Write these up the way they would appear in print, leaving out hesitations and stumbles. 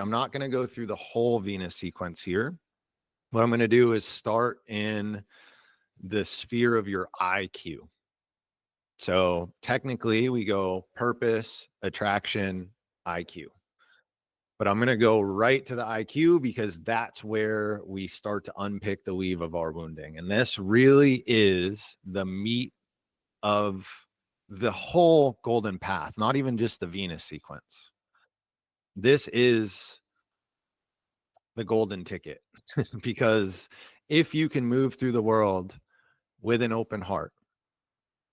I'm not going to go through the whole Venus sequence here. What I'm going to do is start in the sphere of your IQ. So technically we go purpose, attraction, IQ. But I'm going to go right to the IQ because that's where we start to unpick the weave of our wounding. And this really is the meat of the whole golden path, not even just the Venus sequence. This is the golden ticket because if you can move through the world with an open heart,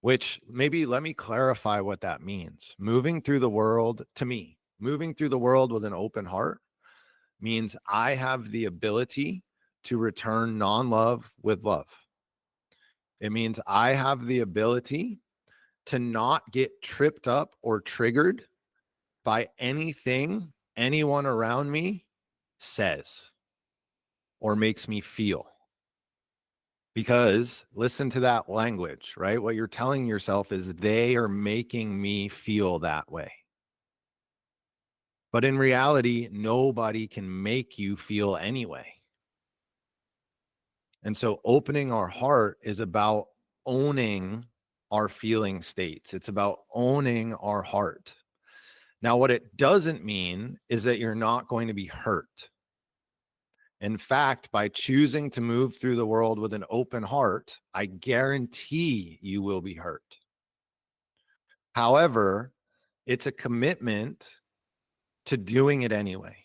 which maybe let me clarify what that means. Moving through the world, to me, moving through the world with an open heart means I have the ability to return non-love with love. It means I have the ability to not get tripped up or triggered by anything anyone around me says or makes me feel. Because listen to that language, right? What you're telling yourself is they are making me feel that way. But in reality, nobody can make you feel anyway. And so opening our heart is about owning our feeling states. It's about owning our heart. Now, what it doesn't mean is that you're not going to be hurt. In fact, by choosing to move through the world with an open heart, I guarantee you will be hurt. However, it's a commitment to doing it anyway,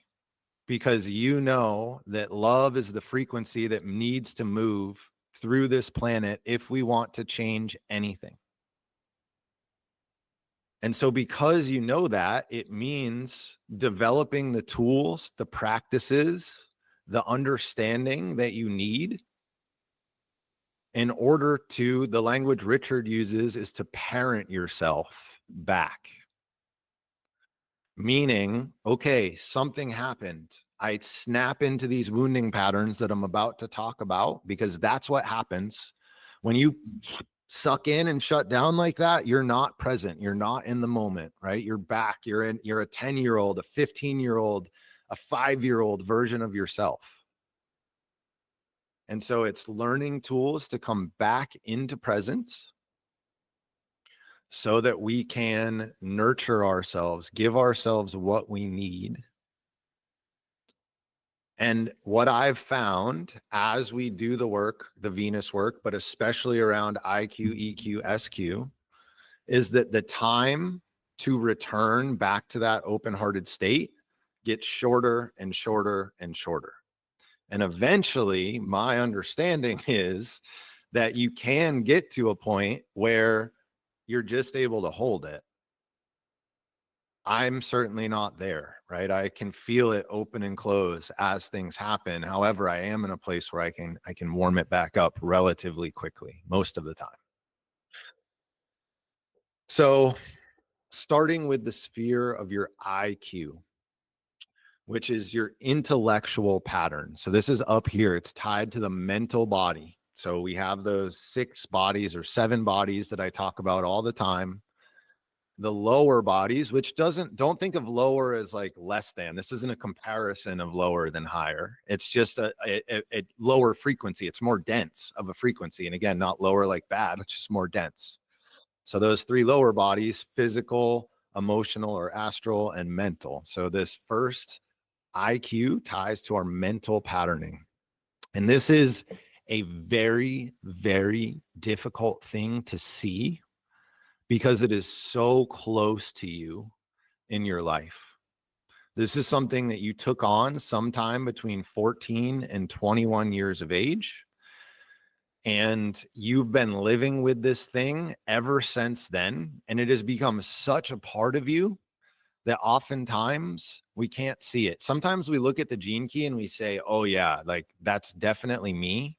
because you know that love is the frequency that needs to move through this planet if we want to change anything. And so because you know that, it means developing the tools, the practices, the understanding that you need in order to, the language Richard uses is to parent yourself back. Meaning, okay, something happened. I snap into these wounding patterns that I'm about to talk about, because that's what happens when you suck in and shut down like that. You're not present. You're not in the moment, right? You're back. You're a 10-year-old, a 15-year-old, a 5-year-old version of yourself. And so it's learning tools to come back into presence so that we can nurture ourselves, give ourselves what we need. And what I've found as we do the work, the Venus work, but especially around IQ, EQ, SQ, is that the time to return back to that open-hearted state gets shorter and shorter and shorter. And eventually, my understanding is that you can get to a point where you're just able to hold it. I'm certainly not there, right? I can feel it open and close as things happen. However, I am in a place where I can warm it back up relatively quickly most of the time. So starting with the sphere of your IQ, which is your intellectual pattern. So this is up here. It's tied to the mental body. So we have those 6 bodies or 7 bodies that I talk about all the time. The lower bodies, which don't think of lower as like less than. This isn't a comparison of lower than higher. It's just a lower frequency. It's more dense of a frequency. And again, not lower like bad, it's just more dense. So those 3 lower bodies, physical, emotional or astral, and mental. So this first IQ ties to our mental patterning. And this is a very, very difficult thing to see because it is so close to you in your life. This is something that you took on sometime between 14 and 21 years of age. And you've been living with this thing ever since then. And it has become such a part of you that oftentimes we can't see it. Sometimes we look at the gene key and we say, oh yeah, like that's definitely me.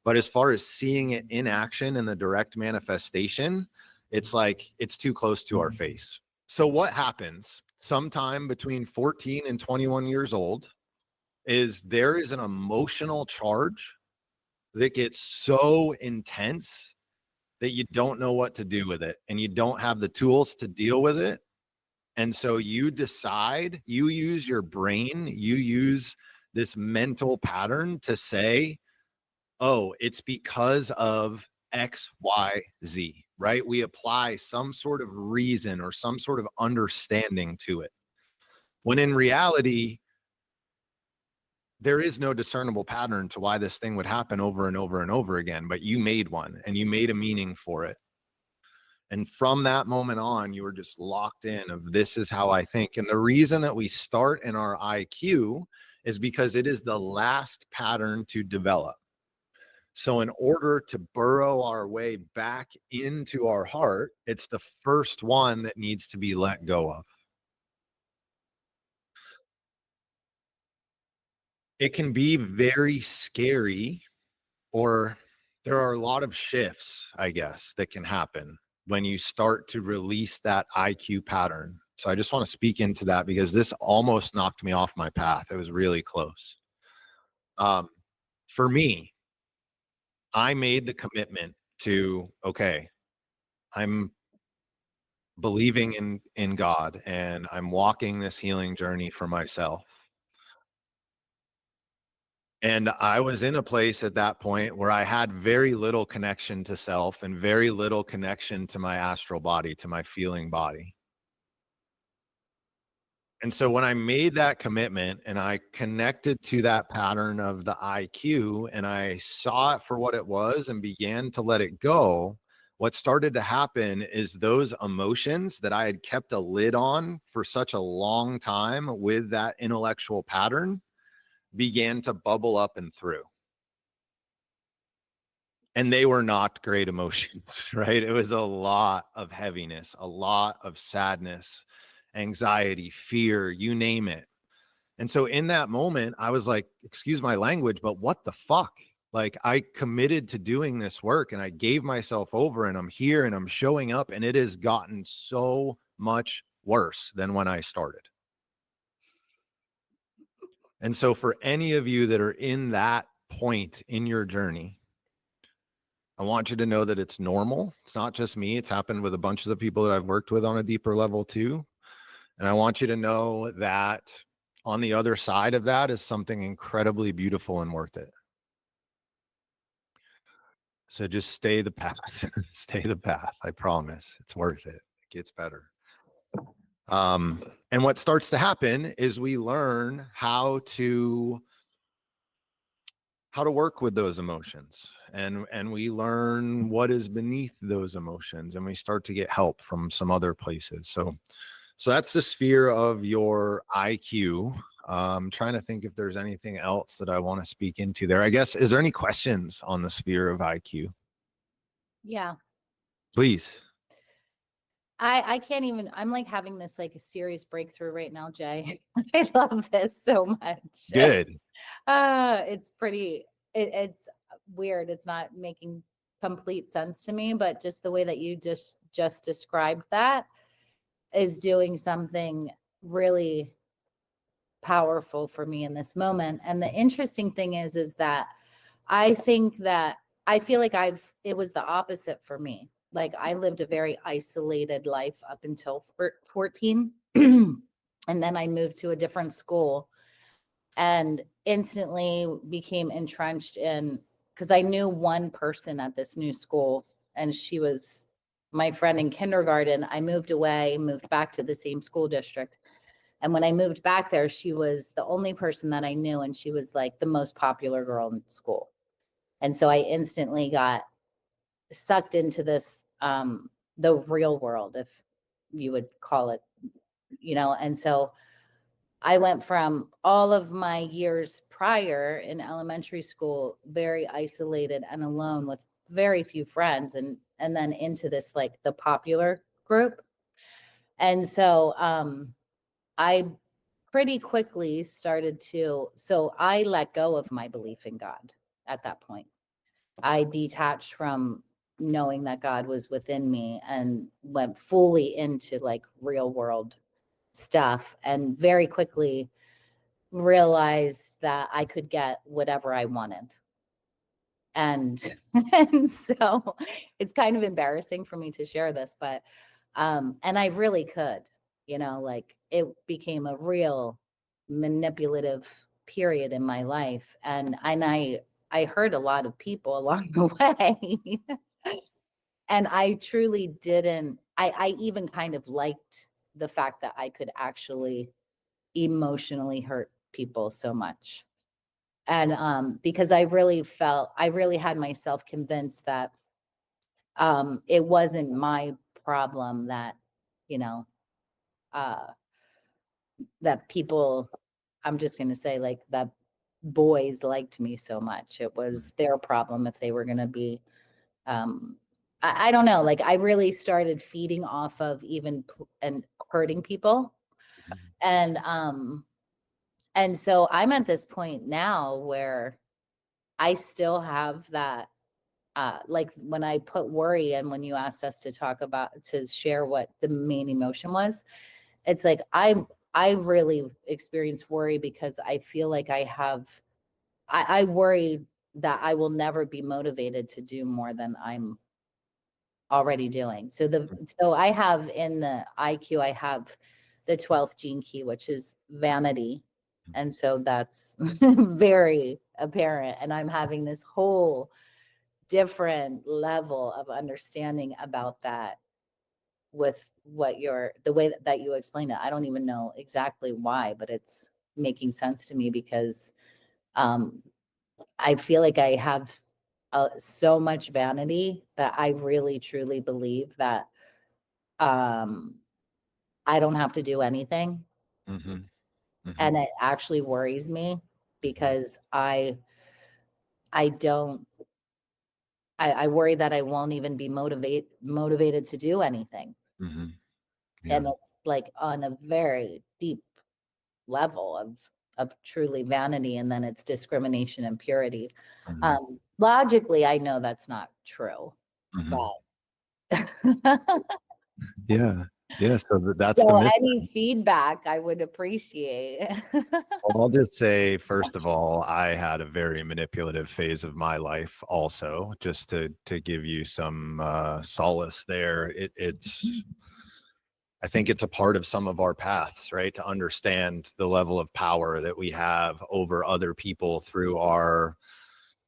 But as far as seeing it in action and the direct manifestation, it's like it's too close to our face. So what happens sometime between 14 and 21 years old is there is an emotional charge that gets so intense that you don't know what to do with it and you don't have the tools to deal with it. And so you decide, you use your brain, you use this mental pattern to say, oh, it's because of X, Y, Z, right? We apply some sort of reason or some sort of understanding to it. When in reality, there is no discernible pattern to why this thing would happen over and over and over again, but you made one and you made a meaning for it. And from that moment on, you were just locked in of this is how I think. And the reason that we start in our IQ is because it is the last pattern to develop. So in order to burrow our way back into our heart, it's the first one that needs to be let go of. It can be very scary, or there are a lot of shifts, I guess, that can happen when you start to release that IQ pattern. So I just want to speak into that because this almost knocked me off my path. It was really close. Um, for me, I made the commitment to, okay, I'm believing in God and I'm walking this healing journey for myself. And I was in a place at that point where I had very little connection to self and very little connection to my astral body, to my feeling body. And so when I made that commitment and I connected to that pattern of the IQ and I saw it for what it was and began to let it go, what started to happen is those emotions that I had kept a lid on for such a long time with that intellectual pattern began to bubble up and through. And they were not great emotions, right? It was a lot of heaviness, a lot of sadness, anxiety, fear, you name it. And so in that moment, I was like, excuse my language, but what the fuck? Like, I committed to doing this work and I gave myself over and I'm here and I'm showing up, and it has gotten so much worse than when I started. And so for any of you that are in that point in your journey, I want you to know that it's normal. It's not just me. It's happened with a bunch of the people that I've worked with on a deeper level too. And I want you to know that on the other side of that is something incredibly beautiful and worth it. So just stay the path. Stay the path. I promise. It's worth it. It gets better. And what starts to happen is we learn how to work with those emotions, and we learn what is beneath those emotions, and we start to get help from some other places. So that's the sphere of your IQ. I'm trying to think if there's anything else that I want to speak into there. I guess, is there any questions on the sphere of IQ? Yeah. Please. I can't even, I'm like having this like a serious breakthrough right now, Jay. I love this so much. Good. It's pretty, it's weird. It's not making complete sense to me, but just the way that you just described that is doing something really powerful for me in this moment. And the interesting thing is that I think that I feel like it was the opposite for me. Like I lived a very isolated life up until 14. And then I moved to a different school and instantly became entrenched in, because I knew one person at this new school and she was my friend in kindergarten. I moved away, moved back to the same school district. And when I moved back there, she was the only person that I knew. And she was like the most popular girl in school. And so I instantly got sucked into this, the real world, if you would call it, and so I went from all of my years prior in elementary school, very isolated and alone with very few friends, and then into this, like the popular group. And so, I pretty quickly started so I let go of my belief in God at that point. I detached from knowing that God was within me and went fully into like real world stuff, and very quickly realized that I could get whatever I wanted. And and so it's kind of embarrassing for me to share this, but and I really could. like it became a real manipulative period in my life. And I hurt a lot of people along the way. And I truly didn't, I even kind of liked the fact that I could actually emotionally hurt people so much. And because I really had myself convinced that it wasn't my problem that, you know, uh, that people, I'm just going to say like that boys liked me so much. It was their problem if they were going to be, um, I don't know, like I really started feeding off of and hurting people. Mhm. And and so I'm at this point now where I still have that, like when I put worry and when you asked us to talk about, to share what the main emotion was, it's like I really experience worry because I feel like I worry that I will never be motivated to do more than I'm already doing. So I have in the IQ, I have the 12th gene key, which is vanity. And so that's very apparent. And I'm having this whole different level of understanding about that with the way that you explain it. I don't even know exactly why, but it's making sense to me because um, I feel like I have so much vanity that I really truly believe that um, I don't have to do anything. Mhm. Mhm. And it actually worries me Mhm. because I don't, I worry that I won't even be motivated to do anything. Mhm. Yeah. And it's like on a very deep level of truly vanity, and then it's discrimination and purity. Mhm. Logically, I know that's not true, Mhm. but Yeah. Yeah. So that's the so myth. any feedback I would appreciate. Well, I'll just say, first of all, I had a very manipulative phase of my life also, just to give you some solace there. I think it's a part of some of our paths, right? To understand the level of power that we have over other people through our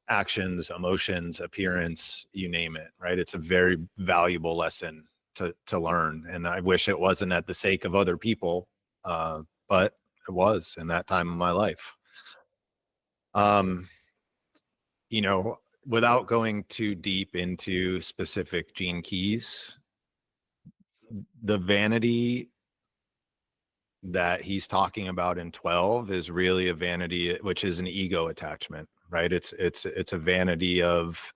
actions, emotions, appearance, you name it, right? It's a very valuable lesson to learn. And I wish it wasn't at the sake of other people, but it was in that time of my life. Um, without going too deep into specific gene keys, the vanity that he's talking about in 12 is really a vanity, which is an ego attachment, right? It's a vanity of,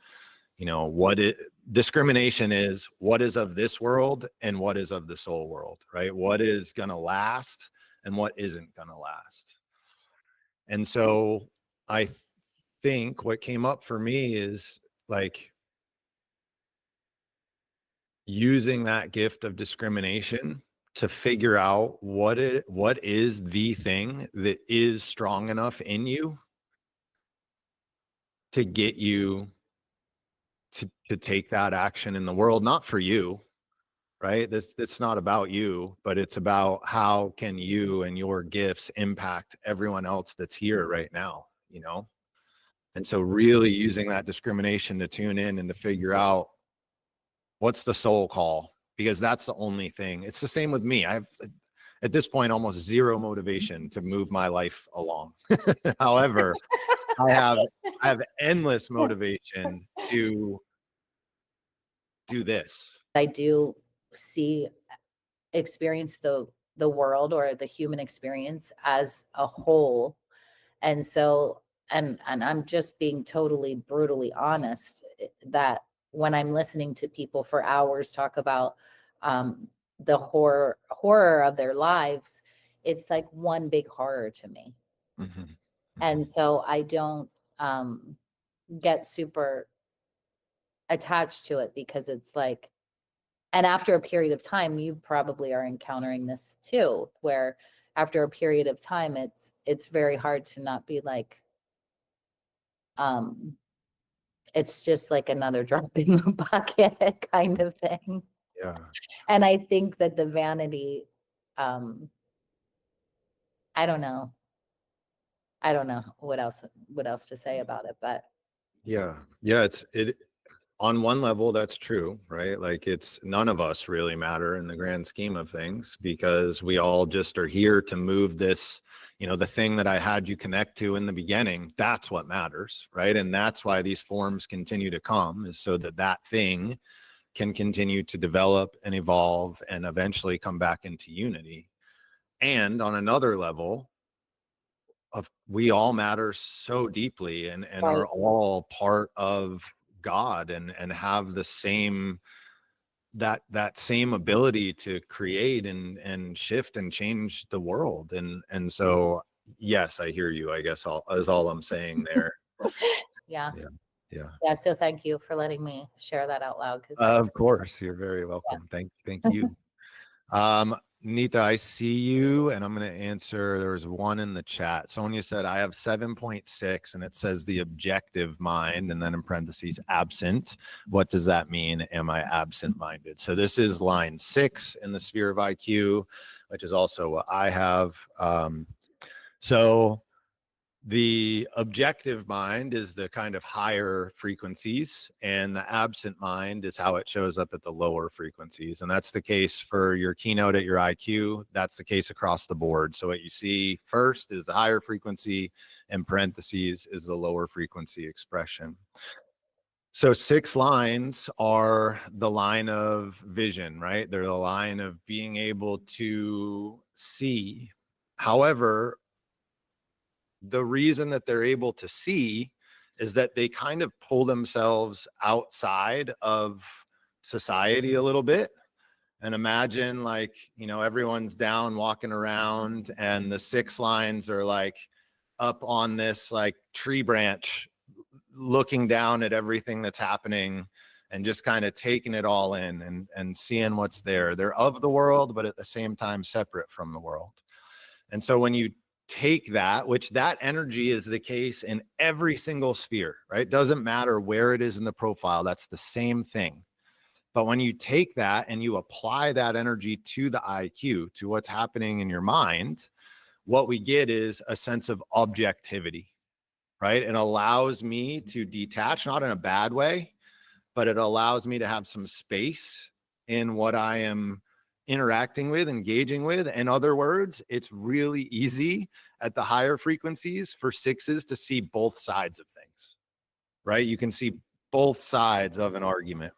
what it discrimination is, what is of this world and what is of the soul world, right? What is going to last and what isn't going to last. And so I think what came up for me is like using that gift of discrimination to figure out what is the thing that is strong enough in you to get you to take that action in the world, not for you, right? This it's not about you, but it's about how can you and your gifts impact everyone else that's here right now. And so really using that discrimination to tune in and to figure out what's the soul call, because that's the only thing. It's the same with me. I've at this point almost zero motivation to move my life along. However, I have I have endless motivation to do this. I do see experience the world or the human experience as a whole. And so, and I'm just being totally brutally honest, that when I'm listening to people for hours talk about um, the horror of their lives, it's like one big horror to me. Mhm, And mhm. so I don't um, get super attached to it because it's like, and after a period of time, you probably are encountering this too, where after a period of time, it's very hard to not be like, um, it's just like another drop in the bucket kind of thing. Yeah. And I think that the vanity um, I don't know. I don't know what else to say about it, but Yeah. Yeah. It on one level, that's true, right? Like it's none of us really matter in the grand scheme of things because we all just are here to move this, the thing that I had you connect to in the beginning, that's what matters, right? And that's why these forms continue to come, is so that that thing can continue to develop and evolve and eventually come back into unity. And on another level, of we all matter so deeply and right. are all part of God and have the same that same ability to create and shift and change the world. And so yes, I hear you, I guess is all I'm saying there. Yeah. Yeah. Yeah. Yeah. So thank you for letting me share that out loud because that's Of course, you're very welcome. Thank you. Nita, I see you, and I'm going to answer. There was one in the chat. Sonia said, I have 7.6, and it says the objective mind, and then in parentheses, absent. What does that mean? Am I absent-minded? So this is line 6 in the sphere of IQ, which is also what I have. So the objective mind is the kind of higher frequencies, and the absent mind is how it shows up at the lower frequencies. And that's the case for your keynote at your IQ. That's the case across the board. So what you see first is the higher frequency, and parentheses is the lower frequency expression. So 6 lines are the line of vision, right? They're the line of being able to see. However, the reason that they're able to see is that they kind of pull themselves outside of society a little bit. And imagine, like, everyone's down walking around and the 6 lines are like up on this like tree branch looking down at everything that's happening and just kind of taking it all in and seeing what's there. They're of the world, but at the same time separate from the world. And so when you take that, which that energy is the case in every single sphere, right? Doesn't matter where it is in the profile, that's the same thing. But when you take that and you apply that energy to the IQ, to what's happening in your mind, what we get is a sense of objectivity, right? It allows me to detach, not in a bad way, but it allows me to have some space in what I am interacting with, engaging with. In other words, it's really easy at the higher frequencies for 6s to see both sides of things, right? You can see both sides of an argument.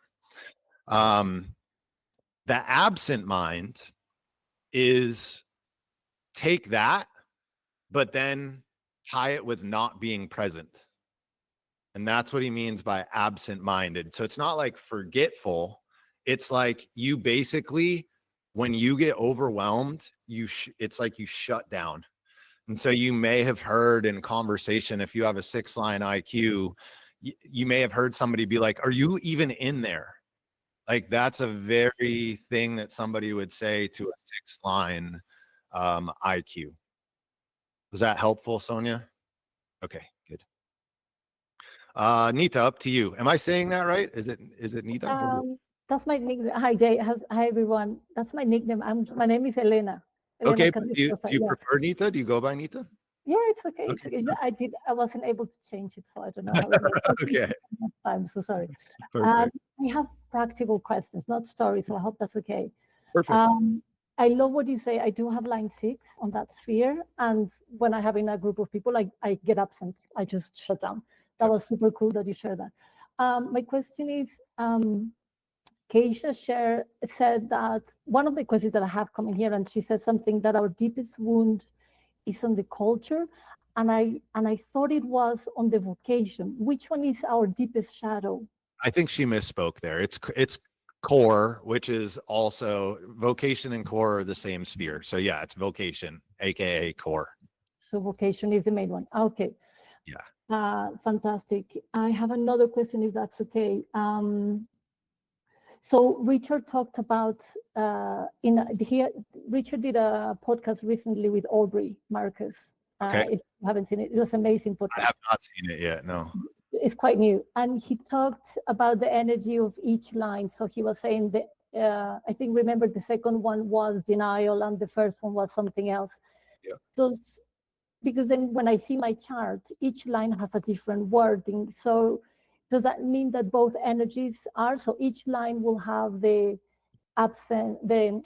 The absent mind is take that, but then tie it with not being present. And that's what he means by absent-minded. So it's not like forgetful. It's like you basically, when you get overwhelmed, it's like you shut down. And so you may have heard in conversation, if you have a 6-line IQ, you may have heard somebody be like, are you even in there? Like that's a very thing that somebody would say to a 6-line IQ. Was that helpful, Sonia? Okay, good. Nita, up to you. Am I saying that right? Is it Nita? That's my nickname. Hi, Jay. Hi, everyone. That's my nickname. My name is Elena. Okay, Elena do you yeah. prefer Nita? Do you go by Nita? Yeah, it's okay. It's Okay. okay. I wasn't able to change it, so I don't know how it is. Okay. I'm so sorry. Perfect. We have practical questions, not stories, so I hope that's okay. Perfect. I love what you say. I do have line 6 on that sphere, and when I have in a group of people, I get absent. I just shut down. That was super cool that you shared that. My question is, Keisha said that one of the questions that I have coming here, and she said something that our deepest wound is on the culture, and I thought it was on the vocation. Which one is our deepest shadow? I think she misspoke there. It's core, which is also vocation and core are the same sphere. So yeah, it's vocation, aka core. So vocation is the main one. Okay. Yeah. Fantastic. I have another question, if that's okay. So Richard talked about Richard did a podcast recently with Aubrey Marcus. Okay. If you haven't seen it, it was an amazing podcast. I have not seen it yet. No. It's quite new, and he talked about the energy of each line. So he was saying that I think, remember, the second one was denial and the first one was something else. Yeah. Those, because then when I see my chart, each line has a different wording. So does that mean that both energies are? So each line will have the absent, the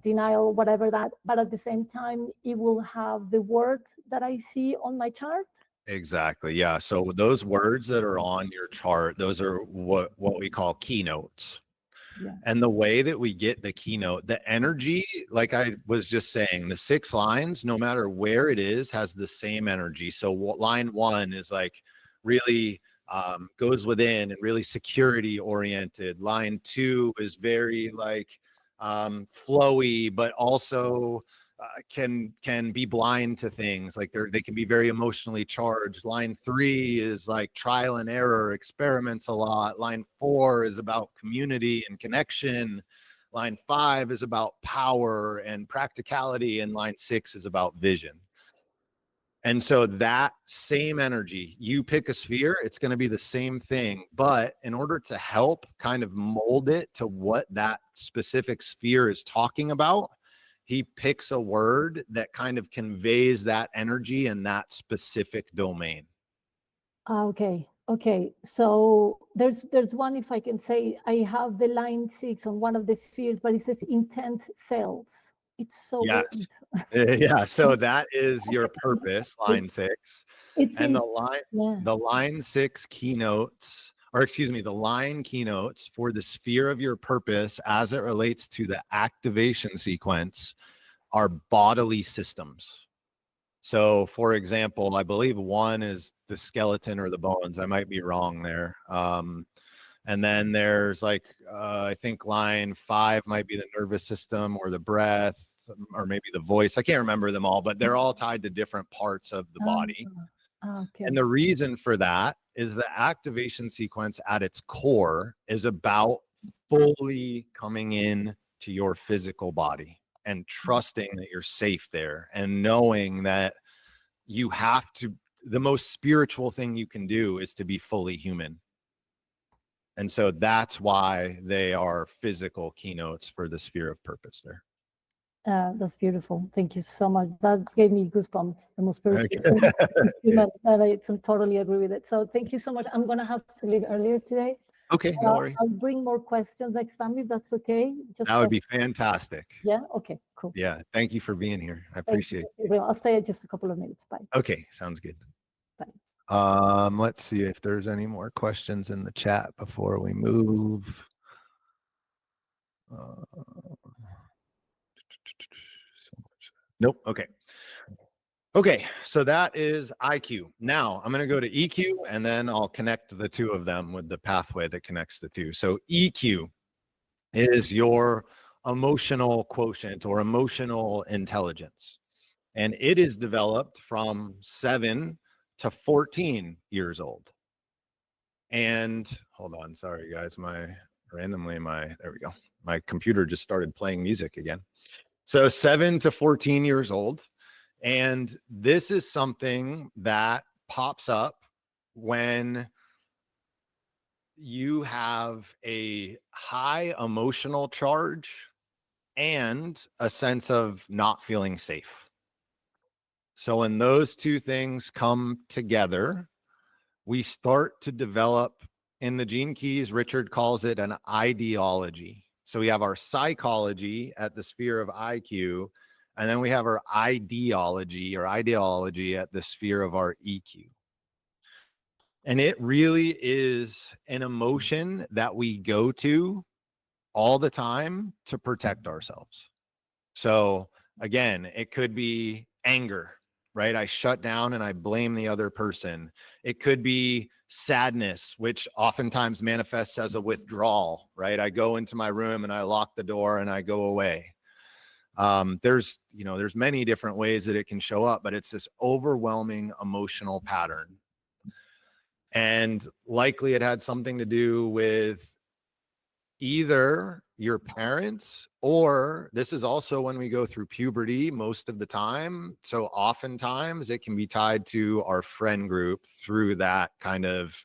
denial, whatever that, but at the same time, it will have the word that I see on my chart? Exactly. Yeah. So those words that are on your chart, those are what we call keynotes. Yeah. And the way that we get the keynote, the energy, like I was just saying, the 6 lines, no matter where it is, has the same energy. So line 1 is like really goes within and really security oriented. Line 2 is very like flowy, but also can be blind to things. Like they can be very emotionally charged. Line 3 is like trial and error, experiments a lot. Line 4 is about community and connection. Line 5 is about power and practicality, and line 6 is about vision. And so that same energy, you pick a sphere, it's going to be the same thing. But in order to help kind of mold it to what that specific sphere is talking about, he picks a word that kind of conveys that energy in that specific domain. Okay. Okay. So there's one, if I can say, I have the line 6 on one of the spheres, but it says intent cells. It's so Yes. weird. Yeah. So that is your purpose, line 6. It's And in, yeah. the line 6 keynotes, or excuse me, the line keynotes for the sphere of your purpose as it relates to the activation sequence are bodily systems. So for example, I believe 1 is the skeleton or the bones. I might be wrong there. And then there's like, I think line 5 might be the nervous system or the breath or maybe the voice. I can't remember them all, but they're all tied to different parts of the body. Okay. And the reason for that is the activation sequence at its core is about fully coming in to your physical body and trusting that you're safe there and knowing that you have to, the most spiritual thing you can do is to be fully human. And so that's why they are physical keynotes for the sphere of purpose there. That's beautiful. Thank you so much. That gave me goosebumps. The most spiritual Okay. thing, and I totally agree with it. So thank you so much. I'm going to have to leave earlier today. Okay, no worries. I'll bring more questions next time if that's okay. Just That would be fantastic. Yeah. Okay. Cool. Yeah. Thank you for being here. I Thank appreciate you. I'll stay just a couple of minutes. Bye. Okay, sounds good. Bye. Let's see if there's any more questions in the chat before we move. Nope. Okay. Okay, so that is IQ. Now I'm going to go to EQ and then I'll connect the two of them with the pathway that connects the two. So EQ is your emotional quotient or emotional intelligence. And it is developed from 7 to 14 years old. And hold on, sorry guys, there we go. My computer just started playing music again. So 7 to 14 years old. And this is something that pops up when you have a high emotional charge and a sense of not feeling safe. So when those two things come together, we start to develop, in the Gene Keys, Richard calls it an ideology. So we have our psychology at the sphere of IQ, and then we have our ideology at the sphere of our EQ. And it really is an emotion that we go to all the time to protect ourselves. So again, it could be anger, right? I shut down and I blame the other person. It could be sadness, which oftentimes manifests as a withdrawal, right? I go into my room and I lock the door and I go away. There's many different ways that it can show up, but it's this overwhelming emotional pattern. And likely it had something to do with either your parents, or this is also when we go through puberty most of the time. So oftentimes it can be tied to our friend group through that kind of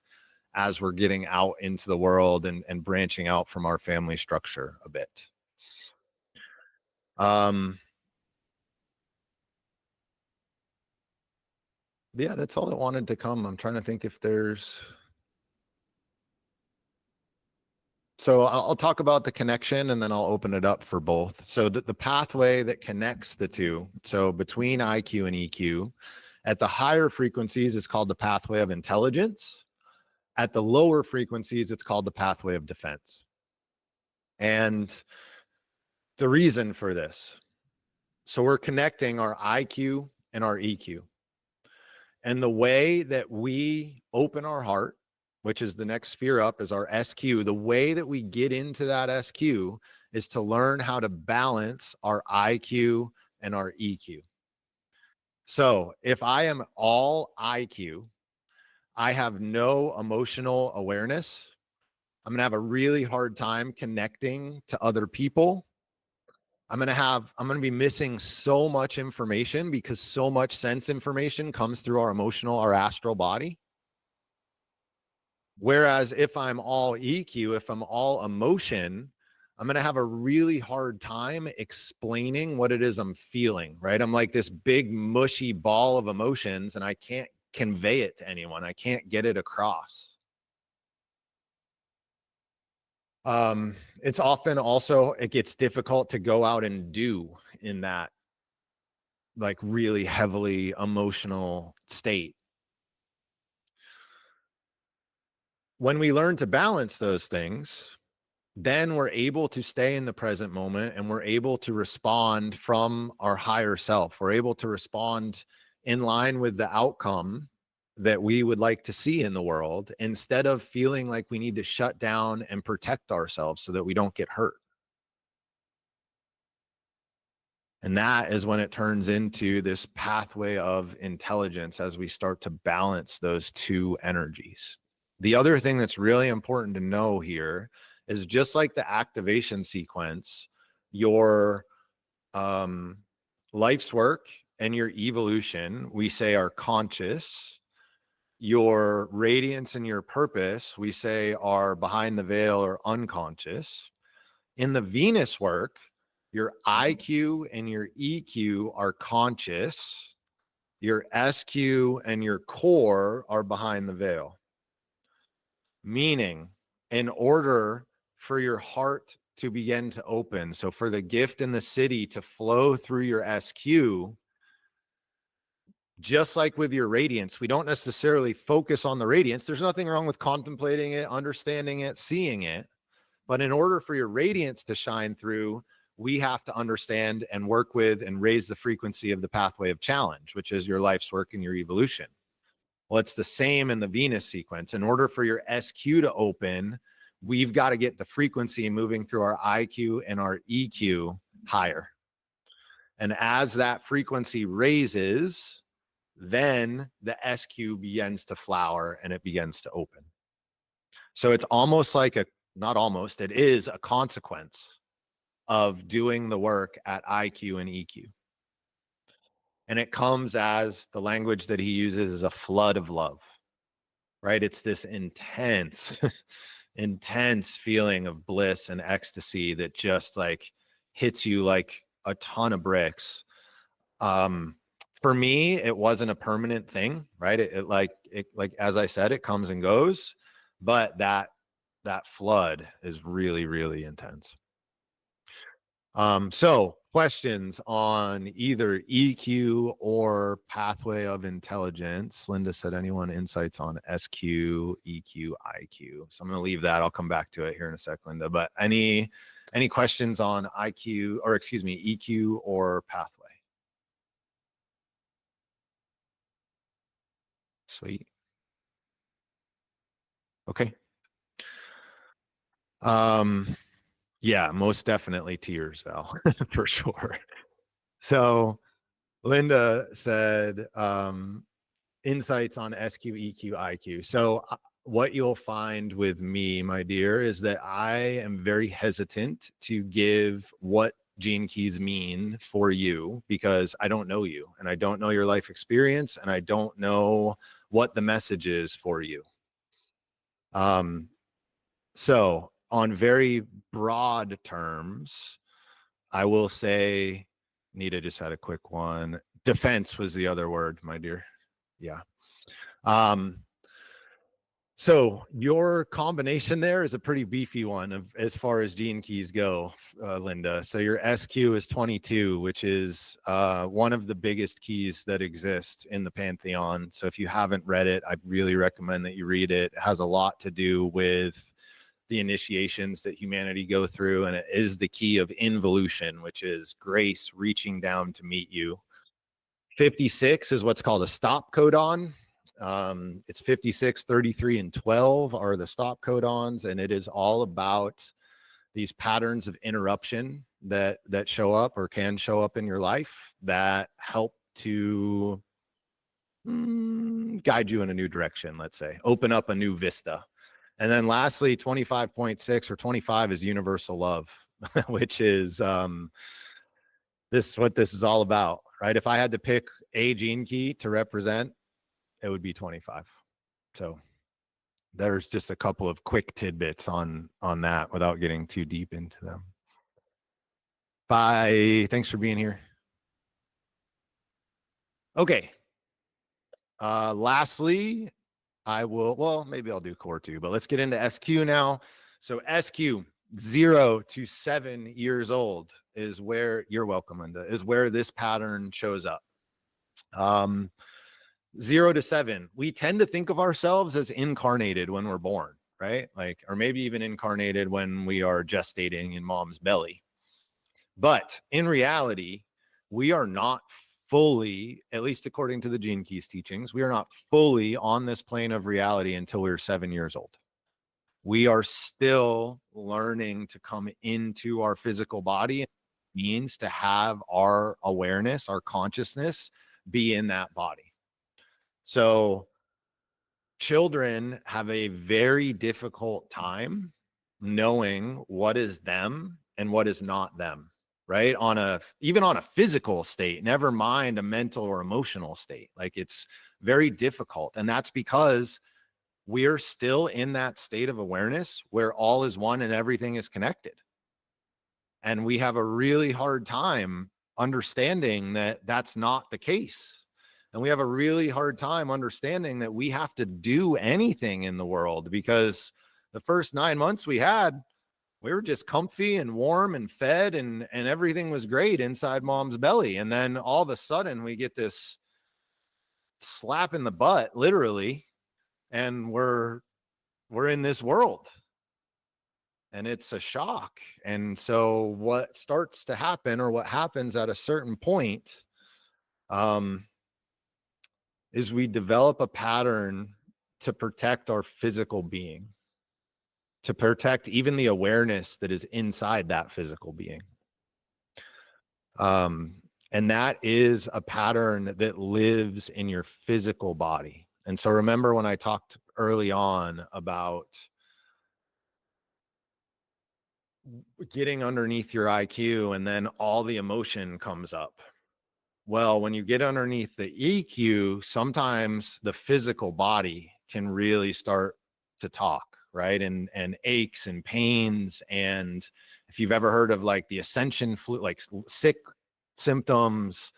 as we're getting out into the world and branching out from our family structure a bit. Yeah, that's all that wanted to come. I'm trying to think if there's... So I'll talk about the connection and then I'll open it up for both. So the pathway that connects the two, so between IQ and EQ, at the higher frequencies, it's called the pathway of intelligence. At the lower frequencies, it's called the pathway of defense. And the reason for this, so we're connecting our IQ and our EQ. And the way that we open our heart, which is the next sphere up, is our SQ. The way that we get into that SQ is to learn how to balance our IQ and our EQ. So if I am all IQ, I have no emotional awareness. I'm going to have a really hard time connecting to other people. I'm going to be missing so much information because so much sense information comes through our emotional, our astral body. Whereas if I'm all EQ, if I'm all emotion, I'm going to have a really hard time explaining what it is I'm feeling, right? I'm like this big mushy ball of emotions and I can't convey it to anyone. I can't get it across. It's often also, it gets difficult to go out and do in that like really heavily emotional state. When we learn to balance those things, then we're able to stay in the present moment and we're able to respond from our higher self. We're able to respond in line with the outcome that we would like to see in the world instead of feeling like we need to shut down and protect ourselves so that we don't get hurt. And that is when it turns into this pathway of intelligence as we start to balance those two energies. The other thing that's really important to know here is just like the activation sequence, your life's work and your evolution, we say are conscious. Your radiance and your purpose, we say are behind the veil or unconscious. In the Venus work, your IQ and your EQ are conscious. Your SQ and your core are behind the veil. Meaning, in order for your heart to begin to open, so for the gift in the city to flow through your SQ, just like with your radiance, we don't necessarily focus on the radiance. There's nothing wrong with contemplating it, understanding it, seeing it. But in order for your radiance to shine through, we have to understand and work with and raise the frequency of the pathway of challenge, which is your life's work and your evolution. Well, it's the same in the Venus sequence. In order for your SQ to open, we've got to get the frequency moving through our IQ and our EQ higher. And as that frequency raises, then the SQ begins to flower and it begins to open. So it's almost like it is a consequence of doing the work at IQ and EQ. And it comes as the language that he uses is a flood of love, right? It's this intense, intense feeling of bliss and ecstasy that just like hits you like a ton of bricks. For me, it wasn't a permanent thing, right? It like, as I said, it comes and goes, but that flood is really, really intense. So questions on either EQ or pathway of intelligence. Linda said, anyone insights on SQ, EQ, IQ? So I'm going to leave that. I'll come back to it here in a sec, Linda, but any questions on IQ or excuse me, EQ or pathway? Sweet. Okay. Yeah, most definitely tears, Val, for sure. So Linda said, insights on SQ, EQ, IQ. So what you'll find with me, my dear, is that I am very hesitant to give what gene keys mean for you because I don't know you and I don't know your life experience and I don't know what the message is for you. So on very broad terms, I will say, Nita just had a quick one. Defense was the other word, my dear. Yeah. So your combination there is a pretty beefy one of as far as gene keys go, Linda. So your SQ is 22, which is one of the biggest keys that exist in the Pantheon. So if you haven't read it, I really recommend that you read it. It has a lot to do with the initiations that humanity go through, and it is the key of involution, which is grace reaching down to meet you. 56 is what's called a stop codon. It's 56, 33, and 12 are the stop codons, and it is all about these patterns of interruption that show up or can show up in your life that help to guide you in a new direction, let's say, open up a new vista. And then lastly, 25.6 or 25 is universal love, which is this is what this is all about, right? If I had to pick a gene key to represent, it would be 25. So there's just a couple of quick tidbits on that without getting too deep into them. Bye. Thanks for being here. Okay. Lastly, I will, well, maybe I'll do core 2, but let's get into SQ now. So SQ 0 to 7 years old is where, you're welcome, Linda, is where this pattern shows up. 0 to 7, we tend to think of ourselves as incarnated when we're born, right? Like, or maybe even incarnated when we are gestating in mom's belly. But in reality, we are not fully, at least according to the Gene Keys teachings, we are not fully on this plane of reality until we're 7 years old. We are still learning to come into our physical body. It means to have our awareness, our consciousness be in that body. So children have a very difficult time knowing what is them and what is not them, right? Even on a physical state, never mind a mental or emotional state. Like, it's very difficult. And that's because we're still in that state of awareness where all is one and everything is connected. And we have a really hard time understanding that that's not the case. And we have a really hard time understanding that we have to do anything in the world, because the first 9 months we were just comfy and warm and fed, and everything was great inside mom's belly. And then all of a sudden we get this slap in the butt, literally, and we're in this world. And it's a shock. And so what starts to happen, or what happens at a certain point, is we develop a pattern to protect our physical being, to protect even the awareness that is inside that physical being. And that is a pattern that lives in your physical body. And so remember when I talked early on about getting underneath your IQ and then all the emotion comes up. Well, when you get underneath the EQ, sometimes the physical body can really start to talk, right? And aches and pains. And if you've ever heard of like the ascension flu, like sick symptoms,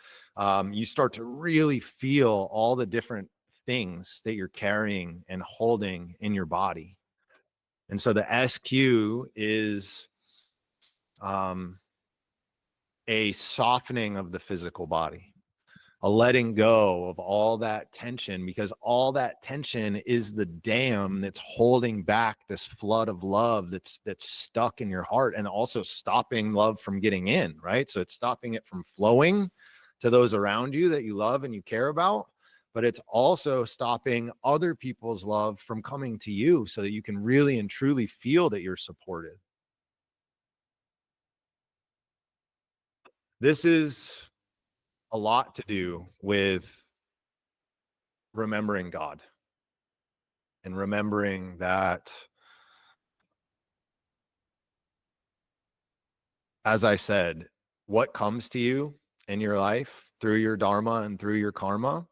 you start to really feel all the different things that you're carrying and holding in your body. And so the SQ is a softening of the physical body, a letting go of all that tension, because all that tension is the dam that's holding back this flood of love that's stuck in your heart, and also stopping love from getting in, right? So it's stopping it from flowing to those around you that you love and you care about, but it's also stopping other people's love from coming to you, so that you can really and truly feel that you're supported. This is a lot to do with remembering God and remembering that, as I said, what comes to you in your life through your dharma and through your karma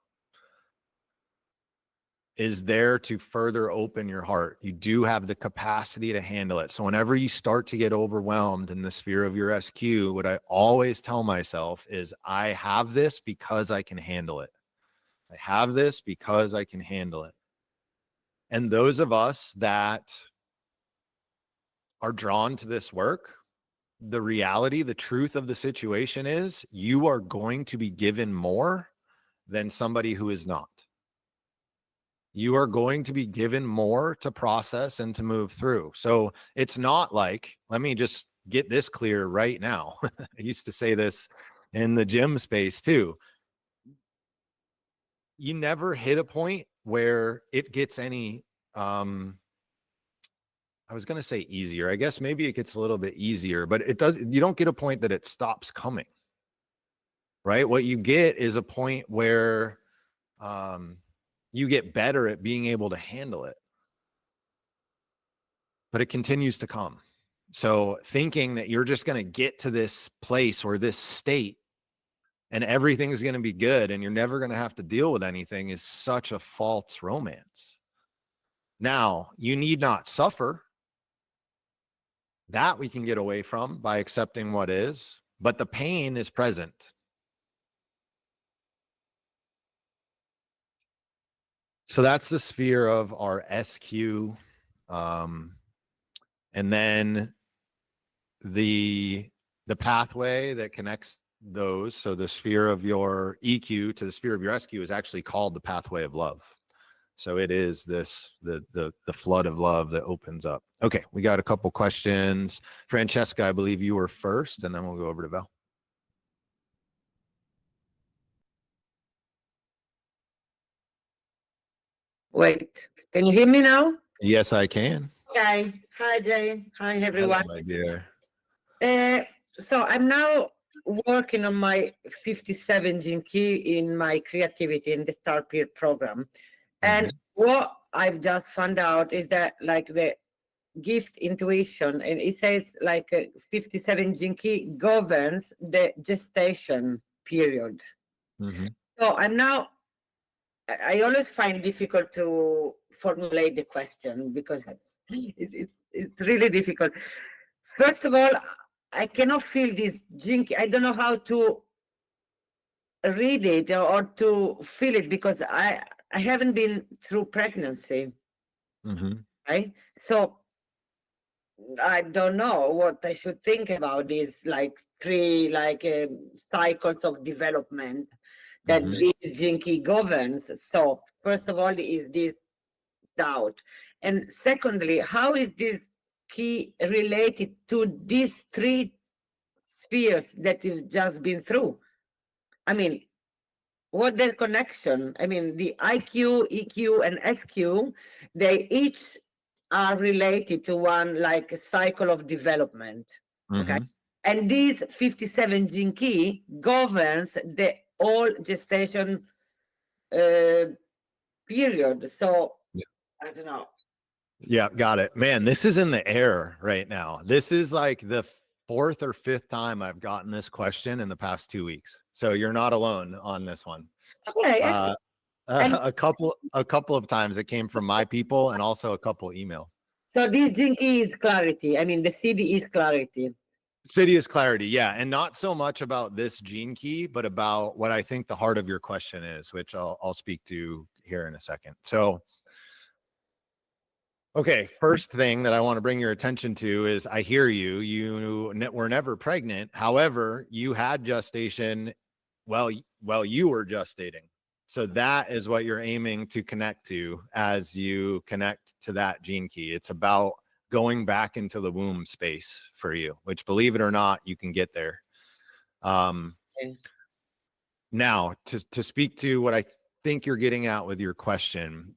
is there to further open your heart. You do have the capacity to handle it. So whenever you start to get overwhelmed in the sphere of your SQ, what I always tell myself is I have this because I can handle it. I have this because I can handle it. And those of us that are drawn to this work, the reality, the truth of the situation is you are going to be given more than somebody who is not. You are going to be given more to process and to move through. So it's not like, let me just get this clear right now. I used to say this in the gym space too. You never hit a point where it gets any, I was going to say easier. I guess maybe it gets a little bit easier, but it does, you don't get a point that it stops coming, right? What you get is a point where, you get better at being able to handle it, but it continues to come. So thinking that you're just going to get to this place or this state and everything's going to be good and you're never going to have to deal with anything is such a false romance. Now, you need not suffer. That we can get away from by accepting what is, but the pain is present. So that's the sphere of our SQ. And then the pathway that connects those. So the sphere of your EQ to the sphere of your SQ is actually called the pathway of love. So it is this, the flood of love that opens up. Okay. We got a couple questions. Francesca, I believe you were first, and then we'll go over to Val. Wait, can you hear me now? Yes, I can. Okay. Hi, Jay. Hi, everyone. Hello, my dear. So I'm now working on my 57 gene key in my creativity in the Star Peer program. And what I've just found out is that like the gift intuition, and it says like 57 gene key governs the gestation period. So I'm now, I always find difficult to formulate the question because it's really difficult. First of all, I cannot feel this jinky. I don't know how to read it or to feel it because I haven't been through pregnancy. Right? So I don't know what I should think about these like three cycles of development that this jinky governs. So first of all, is this doubt, and secondly, how is this key related to these three spheres that you've just been through? I mean, what the connection? I mean, the IQ, EQ, and SQ, they each are related to one like a cycle of development. Okay. And this 57 gene key governs the whole gestation period. So I don't know. Yeah, got it. Man, this is in the air right now. This is like the fourth or fifth time I've gotten this question in the past 2 weeks. So you're not alone on this one. Okay. A couple of times it came from my people and also a couple emails. So this gene key is clarity. I mean, the CD is clarity. City is clarity, yeah, and not so much about this gene key, but about what I think the heart of your question is, which I'll speak to here in a second. So, okay, first thing that I want to bring your attention to is I hear you. You were never pregnant. However, you had gestation while you were gestating. So that is what you're aiming to connect to as you connect to that gene key. It's about going back into the womb space for you, which, believe it or not, you can get there. Now, to speak to what I think you're getting at with your question,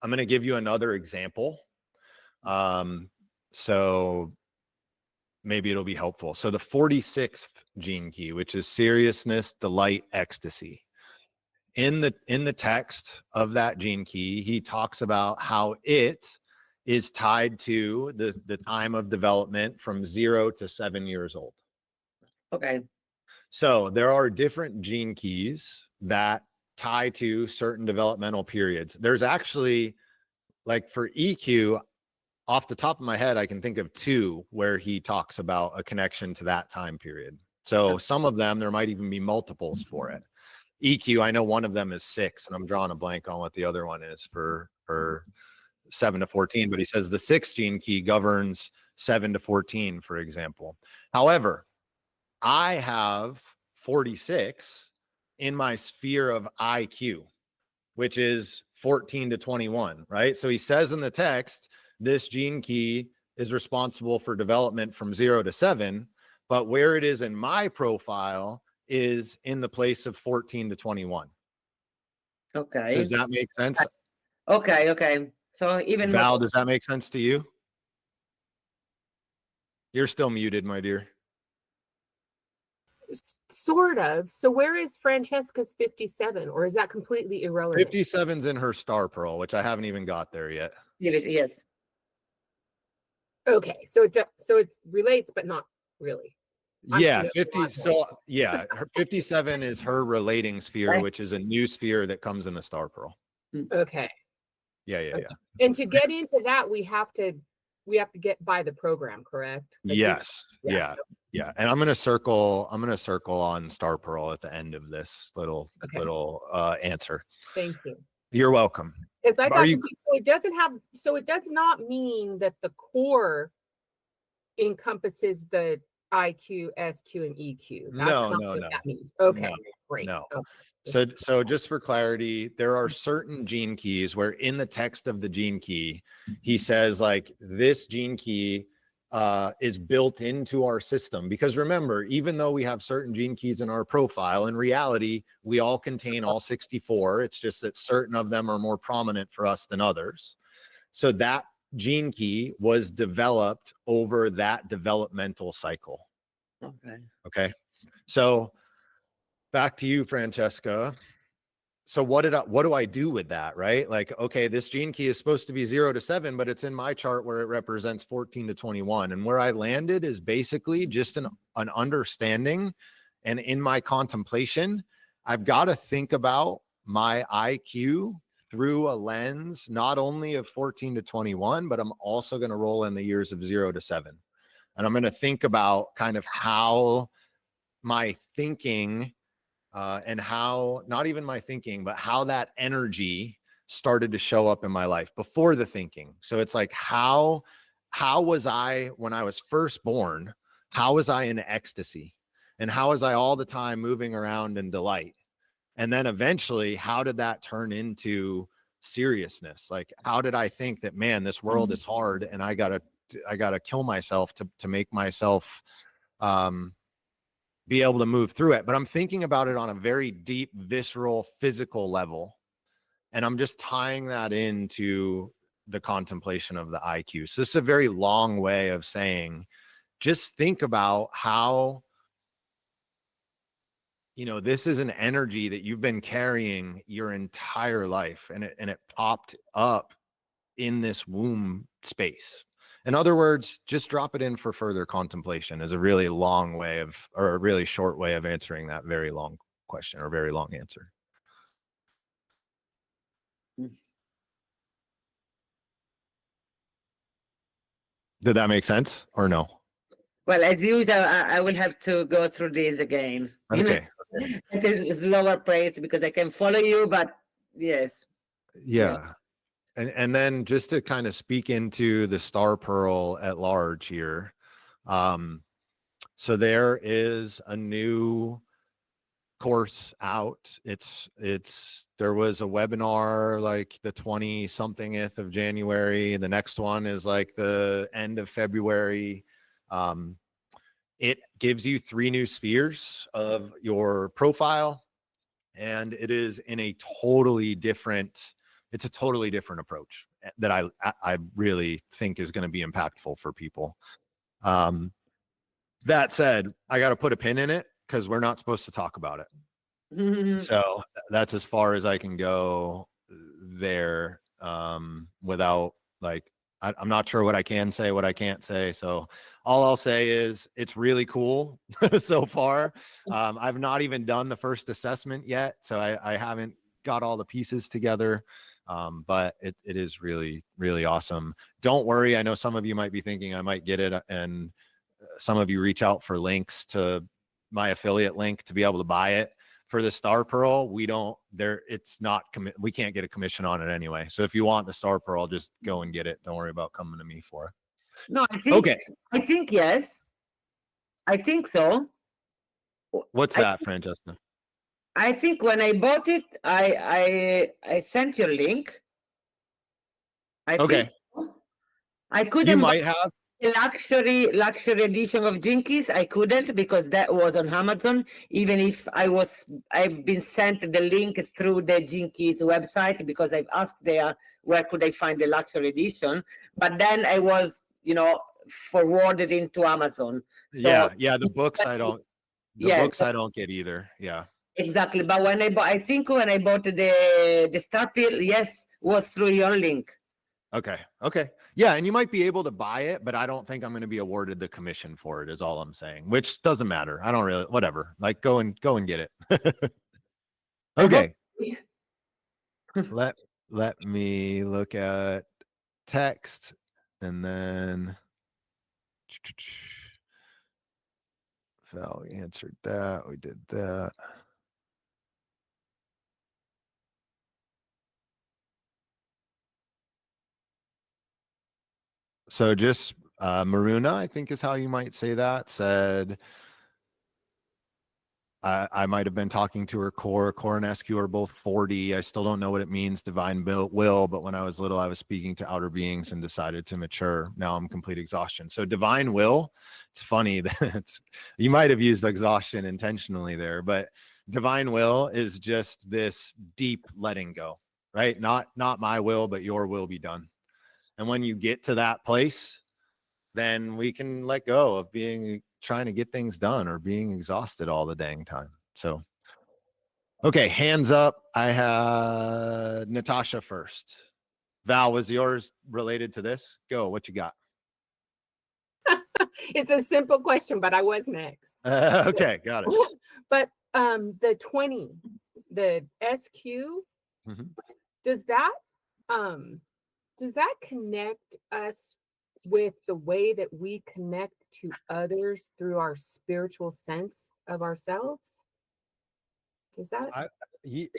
I'm going to give you another example. So maybe it'll be helpful. So the 46th gene key, which is seriousness, delight, ecstasy. In the text of that gene key, he talks about how it is tied to the time of development from 0 to 7 years old. Okay. So there are different gene keys that tie to certain developmental periods. There's actually, like for EQ, off the top of my head, I can think of 2 where he talks about a connection to that time period. So some of them, there might even be multiples for it. EQ, I know one of them is 6, and I'm drawing a blank on what the other one is for 7 to 14, but he says the 6th gene key governs 7 to 14, for example. However, I have 46 in my sphere of IQ, which is 14 to 21, right? So he says in the text, this gene key is responsible for development from 0 to 7, but where it is in my profile is in the place of 14 to 21. Okay. Does that make sense? Okay. So even Val, more, does that make sense to you? You're still muted, my dear. Sort of. So where is Francesca's 57, or is that completely irrelevant? 57's in her star pearl, which I haven't even got there yet. yes. Okay, so it relates, but not really. Yeah, I'm 50. So yeah, her 57 is her relating sphere, Right. which is a new sphere that comes in the star pearl. Okay, Yeah. and to get into that, we have to get by the program, correct? Like Yes. yeah. Yeah. And I'm gonna circle on star pearl at the end of this little answer. Thank you. You're welcome. Because I Are got you- confused. So it does not mean that the core encompasses the IQ, SQ, and EQ. That's No, not no, what no. that means. Okay, No, great. no. Okay. So just for clarity, there are certain gene keys where in the text of the gene key, he says like this gene key is built into our system. Because remember, even though we have certain gene keys in our profile, in reality, we all contain all 64. It's just that certain of them are more prominent for us than others. So that gene key was developed over that developmental cycle. Okay. So back to you, Francesca. So what do I do with that, right? Like, okay, this gene key is supposed to be 0 to 7, but it's in my chart where it represents 14 to 21. And where I landed is basically just an understanding. And in my contemplation, I've got to think about my IQ through a lens, not only of 14 to 21, but I'm also going to roll in the years of 0 to 7. And I'm going to think about kind of how my thinking and how, not even my thinking, but how that energy started to show up in my life before the thinking. So it's like, how was I, when I was first born, how was I in ecstasy? And how was I all the time moving around in delight? And then eventually, how did that turn into seriousness? Like, how did I think that, man, this world is hard and I gotta kill myself to make myself be able to move through it? But I'm thinking about it on a very deep, visceral, physical level. And I'm just tying that into the contemplation of the IQ. So this is a very long way of saying, just think about how, this is an energy that you've been carrying your entire life, and it popped up in this womb space. In other words, just drop it in for further contemplation is a really long way of, or a really short way of answering that very long question or very long answer. Did that make sense or no? Well, as usual, I will have to go through this again. Okay. It is lower pace because I can follow you, but yes. Yeah. And then just to kind of speak into the star pearl at large here. So there is a new course out. There was a webinar like the 20 somethingth of January. The next one is like the end of February. It gives you 3 new spheres of your profile, and it is in a totally different approach that I really think is going to be impactful for people. That said, I got to put a pin in it because we're not supposed to talk about it. So that's as far as I can go there, without like, I'm not sure what I can say, what I can't say. So all I'll say is it's really cool so far. I've not even done the first assessment yet. So I haven't got all the pieces together. But it is really, really awesome. Don't worry. I know some of you might be thinking I might get it, and some of you reach out for links to my affiliate link to be able to buy it. For the Star Pearl, we don't there. It's not we can't get a commission on it anyway. So if you want the Star Pearl, just go and get it. Don't worry about coming to me for it. No, Okay. I think yes. I think so. What's that, Francesca? I think when I bought it, I sent you a link. Okay. Think so. I You couldn't buy might have. the luxury edition of Jinkies. I couldn't because that was on Amazon. Even if I've been sent the link through the Jinkies website because I've asked there where could I find the luxury edition. But then I was, forwarded into Amazon. So Yeah. The books I don't. The yeah, books I don't get either. Yeah. exactly. But when I bought, I think when I bought the Star Pill, yes, was through your link. Okay. Yeah, and you might be able to buy it, but I don't think I'm going to be awarded the commission for it, is all I'm saying, which doesn't matter. I don't really, whatever. Like, go and get it. Okay. Let me look at text, and then Val answered that. We did that. So just Maruna, I think is how you might say that, said, I might have been talking to her core and SQ are both 40. I still don't know what it means, divine will, but when I was little, I was speaking to outer beings and decided to mature. Now I'm complete exhaustion. So divine will, it's funny that you might have used exhaustion intentionally there, but divine will is just this deep letting go, right? Not my will, but your will be done. And when you get to that place, then we can let go of trying to get things done or being exhausted all the dang time. So, okay, hands up. I had Natasha first. Val, was yours related to this? Go, what you got? It's a simple question, but I was next. Okay, got it. But the 20, the SQ, Mhm. does that connect us with the way that we connect to others through our spiritual sense of ourselves? Does that?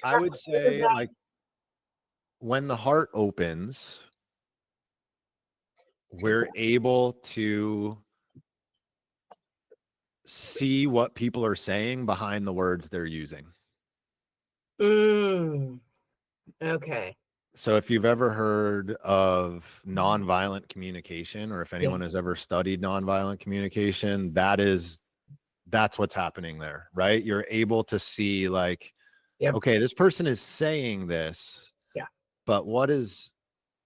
I would say, like, when the heart opens, we're able to see what people are saying behind the words they're using. Okay. So if you've ever heard of nonviolent communication, or if anyone Yes. has ever studied nonviolent communication, that's what's happening there, right? You're able to see, like, Yep. okay, this person is saying this, Yeah, but where is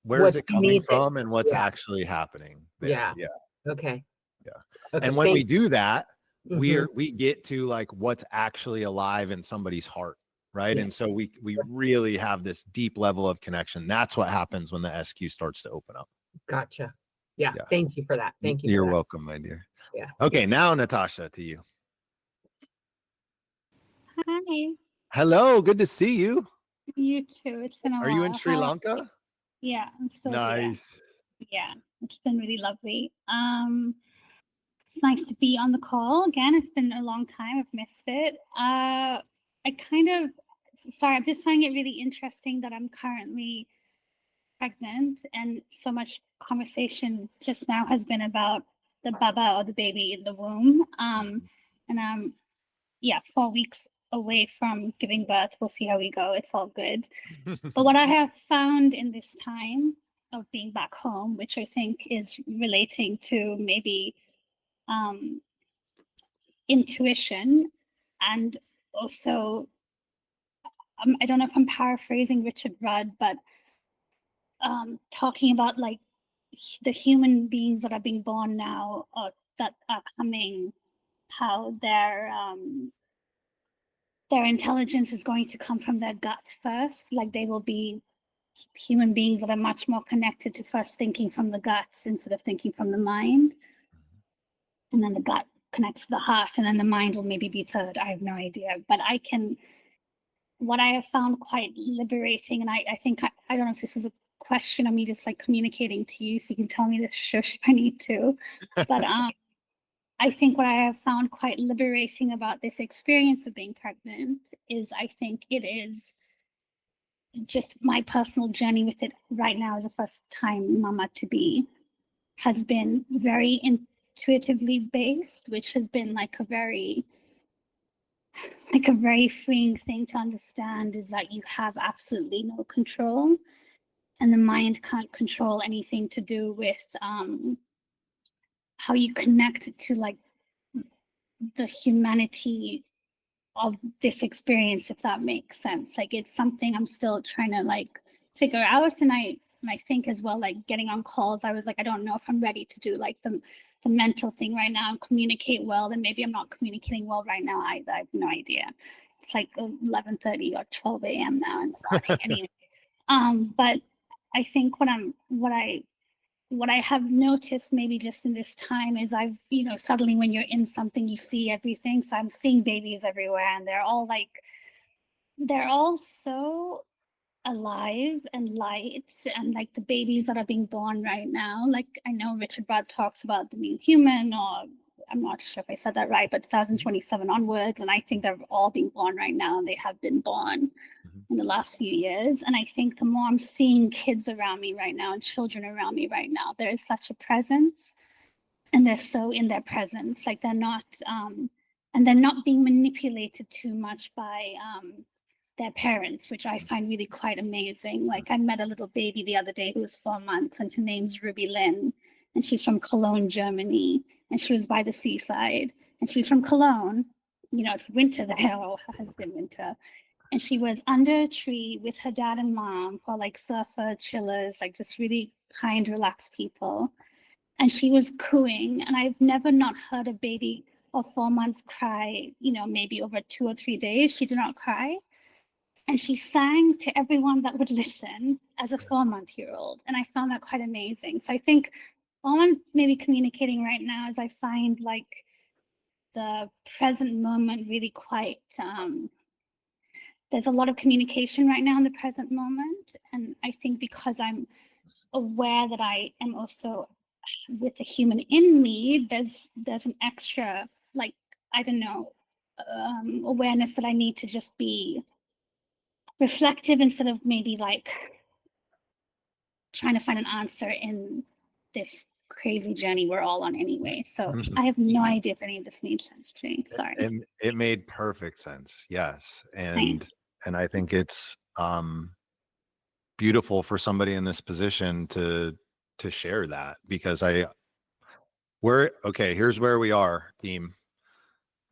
what's it coming beneath it? from, and what's Yeah. actually happening there? Yeah. Yeah. Okay. Yeah. Okay. And when we do that, Mhm. we get to, like, what's actually alive in somebody's heart, right? And Yes. so we really have this deep level of connection. That's what happens when the SQ starts to open up. Gotcha. Yeah. Yeah. Thank you for that. Thank you. You're for that. welcome, my dear. Yeah. Okay, now Natasha, to you. Hi, Hello, good to see you. you too. It's been a Are while. you in Sri How- Lanka? Yeah, I'm still here. Nice. Yeah, it's been really lovely. It's nice to be on the call again. It's been a long time. I've missed it. Sorry, I'm just finding it really interesting that I'm currently pregnant, and so much conversation just now has been about the baba or the baby in the womb. And I'm 4 weeks away from giving birth. We'll see how we go. It's all good. But what I have found in this time of being back home, which I think is relating to maybe intuition, and also, I don't know if I'm paraphrasing Richard Rudd, but talking about, like, the human beings that are being born now, or that are coming, how their intelligence is going to come from their gut first. Like, they will be human beings that are much more connected to first thinking from the gut instead of thinking from the mind. And then the gut connects to the heart, and then the mind will maybe be third. I have no idea. But what I have found quite liberating, and I think I don't know if this is a question of me just like communicating to you, so you can tell me to shush if I need to, but I think what I have found quite liberating about this experience of being pregnant is I think it is just my personal journey with it right now as a first time mama to be has been very intuitively based, which has been like a very freeing thing to understand, is that you have absolutely no control, and the mind can't control anything to do with how you connect to like the humanity of this experience, if that makes sense. Like it's something I'm still trying to like figure out. And I think as well, like getting on calls, I was like, I don't know if I'm ready to do like the mental thing right now and communicate well. And maybe I'm not communicating well right now either. I have no idea. It's like 11:30 or 12 a.m. now in the morning. Anyway, but I think what I have noticed maybe just in this time is I've, suddenly when you're in something, you see everything. So I'm seeing babies everywhere, and they're all so alive and light, and like the babies that are being born right now. Like I know Richard Rudd talks about the new human, or I'm not sure if I said that right, but 2027 onwards. And I think they're all being born right now, and they have been born in the last few years. And I think the more I'm seeing kids around me right now and children around me right now, there is such a presence, and they're so in their presence, like they're not and they're not being manipulated too much by their parents, which I find really quite amazing. Like I met a little baby the other day who was 4 months, and her name's Ruby Lynn, and she's from Cologne, Germany, and she was by the seaside, and she's from Cologne. It's winter there, or has been winter. And she was under a tree with her dad and mom, who are like surfer chillers, like just really kind, relaxed people. And she was cooing, and I've never not heard a baby of 4 months cry, maybe over 2 or 3 days. She did not cry. And she sang to everyone that would listen as a 4-month-old. And I found that quite amazing. So I think all I'm maybe communicating right now is I find like the present moment really quite, there's a lot of communication right now in the present moment. And I think because I'm aware that I am also with the human in me, there's an extra, like, I don't know, awareness that I need to just be reflective instead of maybe like trying to find an answer in this crazy journey we're all on anyway. So I have no idea if any of this made sense to me. Sorry. It made perfect sense. Yes. Thanks. And I think it's beautiful for somebody in this position to share that, because here's where we are, team.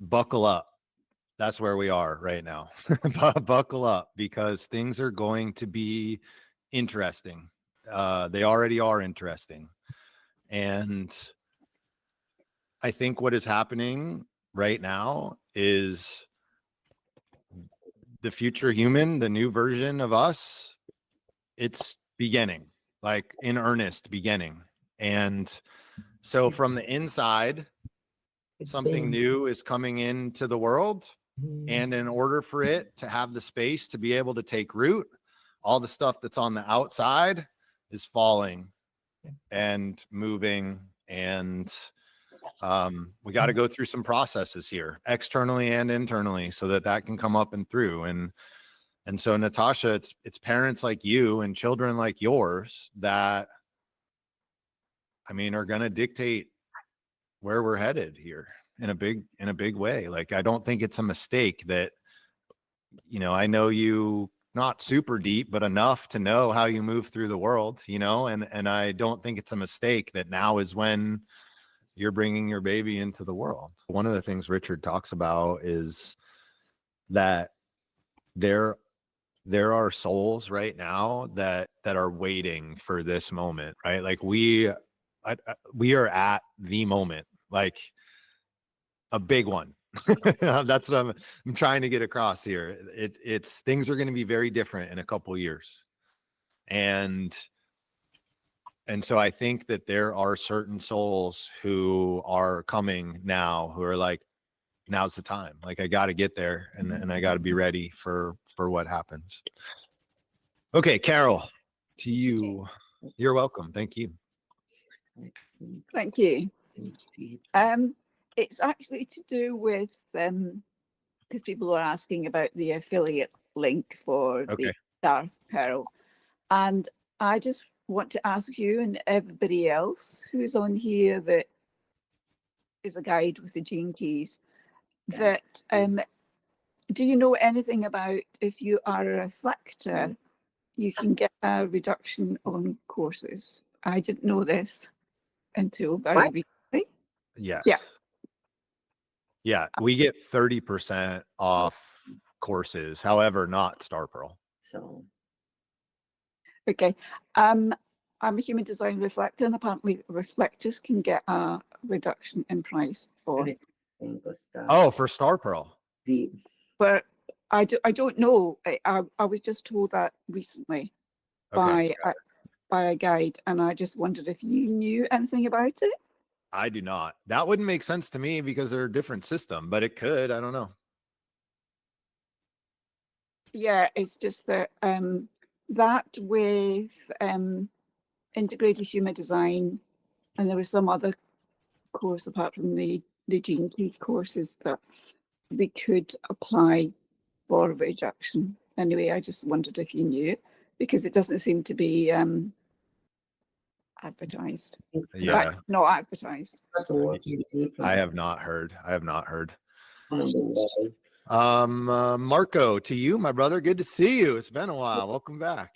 Buckle up. That's where we are right now. Buckle up, because things are going to be interesting. They already are interesting. And I think what is happening right now is the future human, the new version of us, it's beginning, like in earnest beginning. And so from the inside, something new is coming into the world. And in order for it to have the space to be able to take root, all the stuff that's on the outside is falling and moving. And we got to go through some processes here, externally and internally, so that can come up and through. And so, Natasha, it's parents like you and children like yours that, are going to dictate where we're headed here in a big way. Like, I don't think it's a mistake that, I know you not super deep, but enough to know how you move through the world, and I don't think it's a mistake that now is when you're bringing your baby into the world. One of the things Richard talks about is that there are souls right now that are waiting for this moment, right? Like we are at the moment, like a big one. That's what I'm trying to get across here. It's things are going to be very different in a couple of years. And so I think that there are certain souls who are coming now who are like, now's the time. Like, I got to get there, and I got to be ready for for what happens. Okay, Carol, to you. You're welcome. Thank you. Thank you. It's actually to do with because people are asking about the affiliate link for Okay. the Star Pearl, and I just want to ask you and everybody else who's on here that is a guide with the gene keys that do you know anything about if you are a reflector, you can get a reduction on courses? I didn't know this until very What? recently. Yes. Yeah. Yeah, we get 30% off courses, however, not Star Pearl. So Okay. I'm a human design reflector, and apparently reflectors can get a reduction in price for. Oh, for Star Pearl. But I don't know. I was just told that recently Okay. by a guide, and I just wondered if you knew anything about it. I do not. That wouldn't make sense to me because they're a different system, but it could. I don't know. Yeah, it's just that that with integrated human design, and there was some other course apart from the gene key courses that we could apply for a reduction. Anyway, I just wondered if you knew, because it doesn't seem to be advertised. Yeah. Not advertised. I have not heard. Marco, to you, my brother. Good to see you. It's been a while. Welcome back.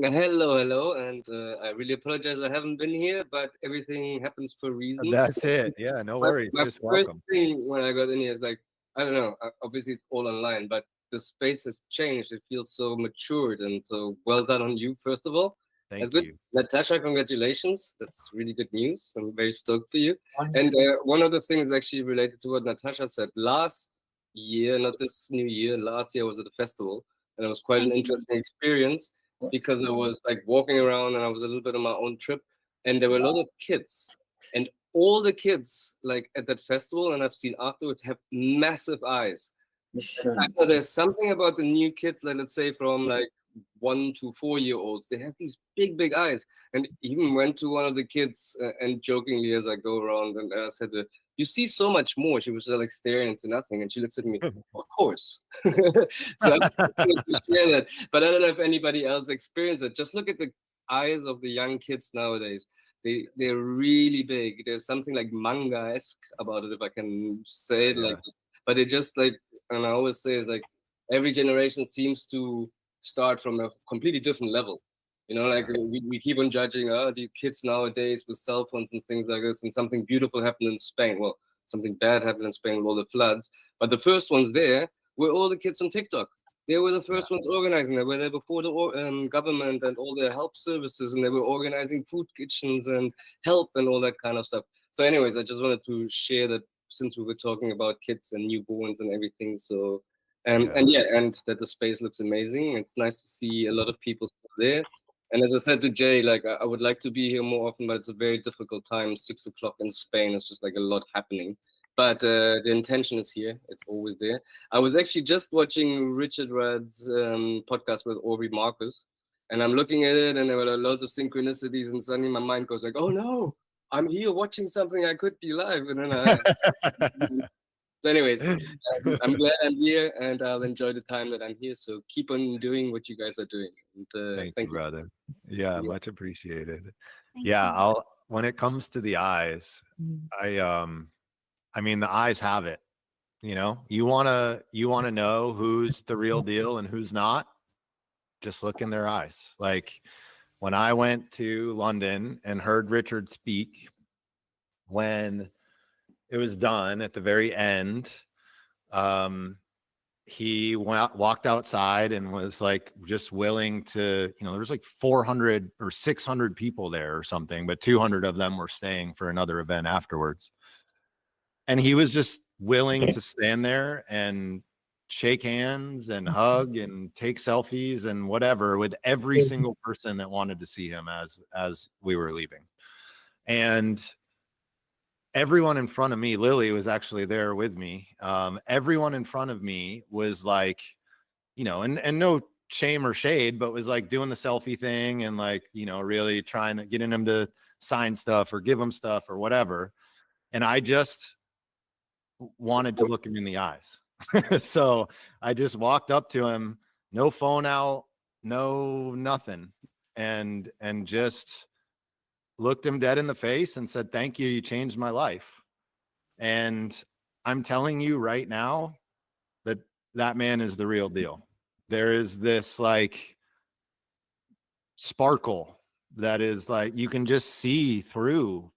Hello, and I really apologize I haven't been here, but everything happens for a reason. That's it. Yeah, no worries. My Just first welcome. thing when I got in here is like, I don't know, obviously it's all online, but the space has changed. It feels so matured, and so well done on you, first of all. That's Thank good. you. Natasha, congratulations. That's really good news. I'm very stoked for you. And one of the things actually related to what Natasha said, last year, not this new year, last year I was at a festival, and it was quite an interesting experience because I was like walking around and I was a little bit on my own trip, and there were a lot of kids, and all the kids like at that festival, and I've seen afterwards, have massive eyes. I know there's something about the new kids, like let's say from like 1 to 4 year olds, they have these big eyes. And even went to one of the kids and jokingly as I go around and I said, you see so much more. She was like staring into nothing, and she looks at me, of course. So I'm going to share that, but I don't know if anybody else experienced it. Just look at the eyes of the young kids nowadays. They're really big. There's something like manga-esque about it, if I can say it like this. But it just like, and I always say, it's like every generation seems to start from a completely different level. You know, like we keep on judging the kids nowadays with cell phones and things like this, and something beautiful happened in Spain. Well, something bad happened in Spain with all the floods. But the first ones there were all the kids on TikTok. They were the first ones organizing. They were there before the government and all their help services, and they were organizing food kitchens and help and all that kind of stuff. So anyways, I just wanted to share that since we were talking about kids and newborns and everything. So, and that the space looks amazing. It's nice to see a lot of people still there. And as I said to Jay, like I would like to be here more often, but it's a very difficult time. 6 o'clock in Spain, it's just like a lot happening. But the intention is here. It's always there. I was actually just watching Richard Rudd's podcast with Aubrey Marcus, and I'm looking at it, and there were loads of synchronicities, and suddenly my mind goes like, oh no, I'm here watching something I could be live. And then so anyways, I'm glad I'm here, and I'll enjoy the time that I'm here. So keep on doing what you guys are doing. And, thank you, brother. Yeah, much appreciated. Thank Yeah, you. when it comes to the eyes, I mean, the eyes have it. You know, you wanna know who's the real deal and who's not. Just look in their eyes. Like when I went to London and heard Richard speak, when it was done at the very end, he walked outside and was like just willing to, there was like 400 or 600 people there or something, but 200 of them were staying for another event afterwards. And he was just willing to stand there and shake hands and hug and take selfies and whatever with every single person that wanted to see him as we were leaving. And everyone in front of me, Lily was actually there with me. Everyone in front of me was like you know, and no shame or shade, but was like doing the selfie thing and like, you know, really trying to getting him to sign stuff or give him stuff or whatever. And I just wanted to look him in the eyes. So I just walked up to him, no phone out, no nothing, and just looked him dead in the face and said, "Thank you, you changed my life." And I'm telling you right now that that man is the real deal. There is this like sparkle that is like you can just see through.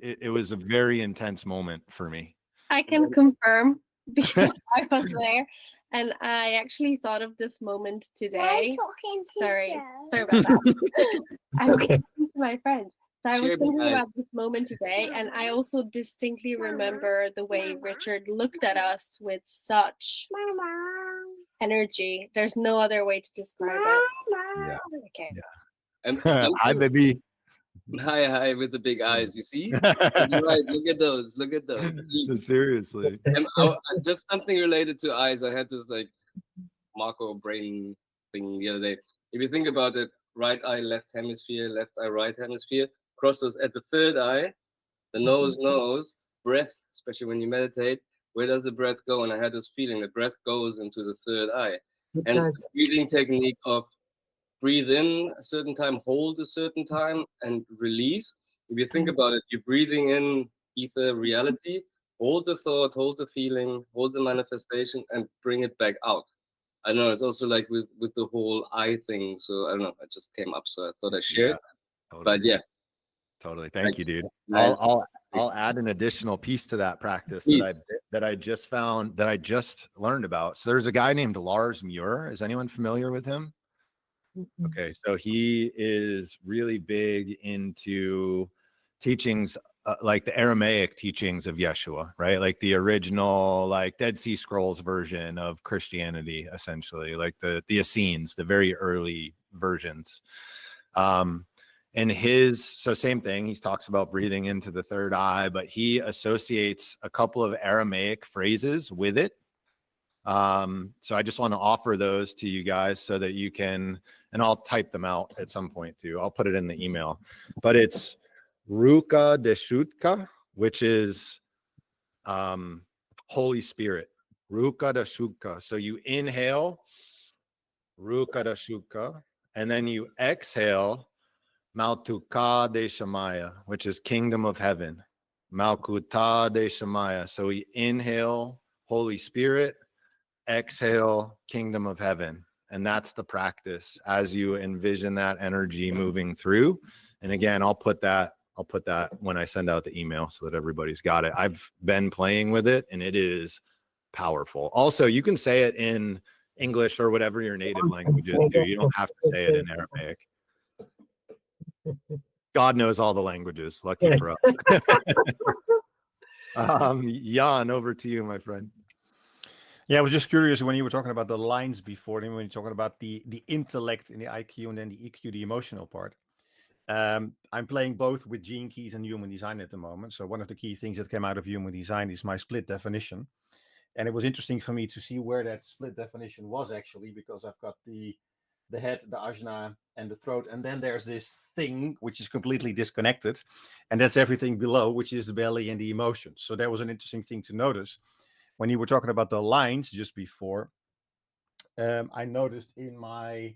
It was a very intense moment for me. I can confirm because I was there, and I actually thought of this moment today. Sorry about that. I'm Okay. talking to my friends. So I was Share, thinking guys. about this moment today, and I also distinctly remember the way Richard looked at us with such energy. There's no other way to describe it. Yeah. Okay. And Hi, something, baby. hi with the big eyes. You see? You're right. Look at those. Look at those. Seriously. And just something related to eyes. I had this like Marco brain thing the other day. If you think about it, right eye, left hemisphere, left eye, right hemisphere, crosses at the third eye, the nose knows, breath, especially when you meditate, where does the breath go? And I had this feeling the breath goes into the third eye. And it's the breathing technique of breathe in a certain time, hold a certain time, and release. If you think about it, you're breathing in ether reality, hold the thought, hold the feeling, hold the manifestation, and bring it back out. I know it's also like with the whole eye thing. So I don't know, it just came up, so I thought I shared. Totally. But yeah, Totally. Thank you, dude. nice. I'll add an additional piece to that practice Please. that I just found that I just learned about. So there's a guy named Lars Muir. Is anyone familiar with him? Okay, so he is really big into teachings like the Aramaic teachings of Yeshua, right? Like the original, like Dead Sea Scrolls version of Christianity, essentially, like the Essenes, the very early versions. And so same thing. He talks about breathing into the third eye, but he associates a couple of Aramaic phrases with it. So I just want to offer those to you guys so that you can, and I'll type them out at some point too. I'll put it in the email, but it's Ruka Deshutka, which is Holy Spirit. Ruka Deshutka. So you inhale Ruka Deshutka, and then you exhale Maltuka de Shamaya, which is Kingdom of Heaven. Malkuta de Shamaya. So we inhale Holy Spirit, exhale Kingdom of Heaven. And that's the practice as you envision that energy moving through. And again, I'll put that when I send out the email so that everybody's got it. I've been playing with it and it is powerful. Also, you can say it in English or whatever your native language is too. You don't have to say it in Aramaic. God knows all the languages. Lucky for us. Jan, over to you, my friend. Yeah, I was just curious when you were talking about the lines before, and when you're talking about the intellect in the IQ and then the EQ, the emotional part. I'm playing both with Gene Keys and Human Design at the moment. So one of the key things that came out of Human Design is my split definition. And it was interesting for me to see where that split definition was actually, because I've got the head, the ajna, and the throat. And then there's this thing which is completely disconnected. And that's everything below, which is the belly and the emotions. So that was an interesting thing to notice. When you were talking about the lines just before, I noticed in my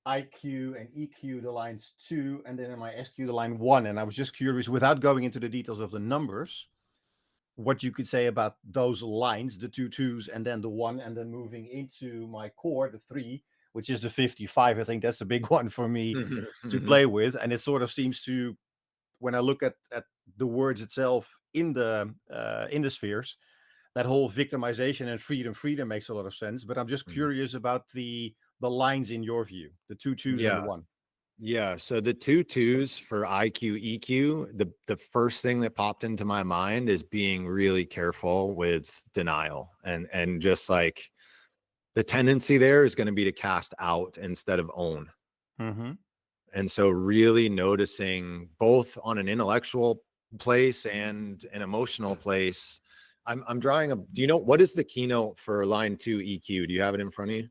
IQ and EQ, the lines 2, and then in my SQ, the line 1. And I was just curious, without going into the details of the numbers, what you could say about those lines, the 2 2s and then the 1, and then moving into my core, the 3, which is the 55. I think that's a big one for me to play with. And it sort of seems to, when I look at the words itself in the spheres, that whole victimization and freedom makes a lot of sense. But I'm just curious about the lines in your view, the 2 2s and the 1. Yeah. So the 2 2s for IQ, EQ, the first thing that popped into my mind is being really careful with denial and just like the tendency there is going to be to cast out instead of own. Mm-hmm. And so really noticing both on an intellectual place and an emotional place, I'm drawing a, do you know, what is the keynote for line 2 EQ? Do you have it in front of you?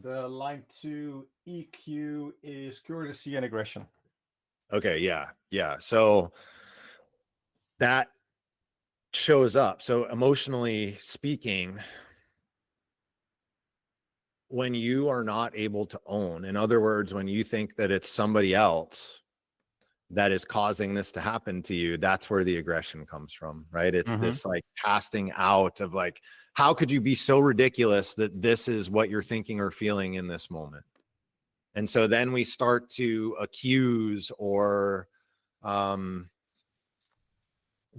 The line 2 EQ is curiosity and aggression. Okay, yeah. So that shows up. So emotionally speaking, when you are not able to own, in other words, when you think that it's somebody else that is causing this to happen to you, that's where the aggression comes from, right? It's this like casting out of like, how could you be so ridiculous that this is what you're thinking or feeling in this moment? And so then we start to accuse or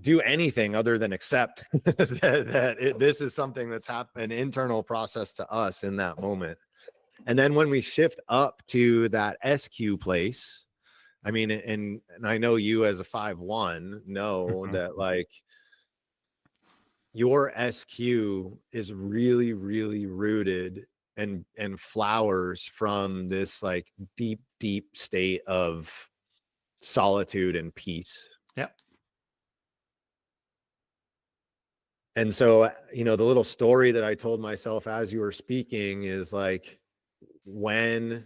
do anything other than accept this is something that's happened, an internal process to us in that moment. And then when we shift up to that SQ place, I mean, and I know you as a 5-1 know that like your SQ is really, really rooted and flowers from this like deep, deep state of solitude and peace. Yep. And so, you know, the little story that I told myself as you were speaking is like, when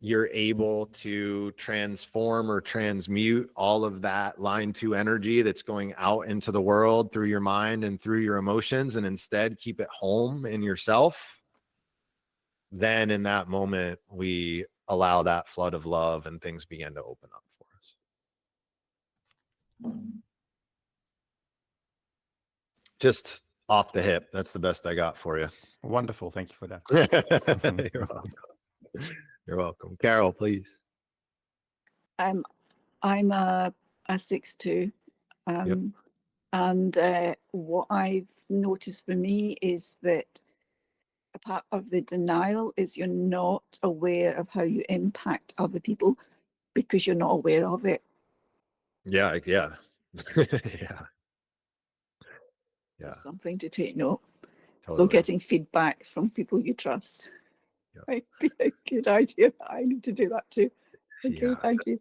you're able to transform or transmute all of that line 2 energy that's going out into the world through your mind and through your emotions, and instead keep it home in yourself, then in that moment, we allow that flood of love and things begin to open up for us. Just off the hip. That's the best I got for you. Wonderful. Thank you for that. You're welcome. You're welcome. Carol, please. I'm a 6-2. And what I've noticed for me is that a part of the denial is you're not aware of how you impact other people because you're not aware of it. Yeah. Yeah. It's something to take note. So Totally. getting feedback from people you trust might be a good idea. I need to do that too. Okay, thank you.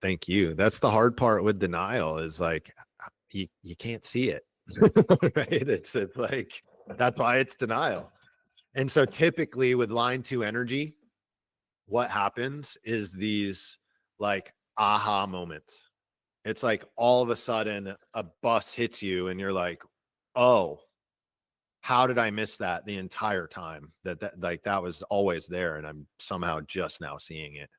Thank you. That's the hard part with denial, is like you can't see it. Right? It's like, that's why it's denial. And so typically with line 2 energy, what happens is these like aha moments. It's like all of a sudden a bus hits you and you're like, oh, how did I miss that the entire time? That was always there, and I'm somehow just now seeing it.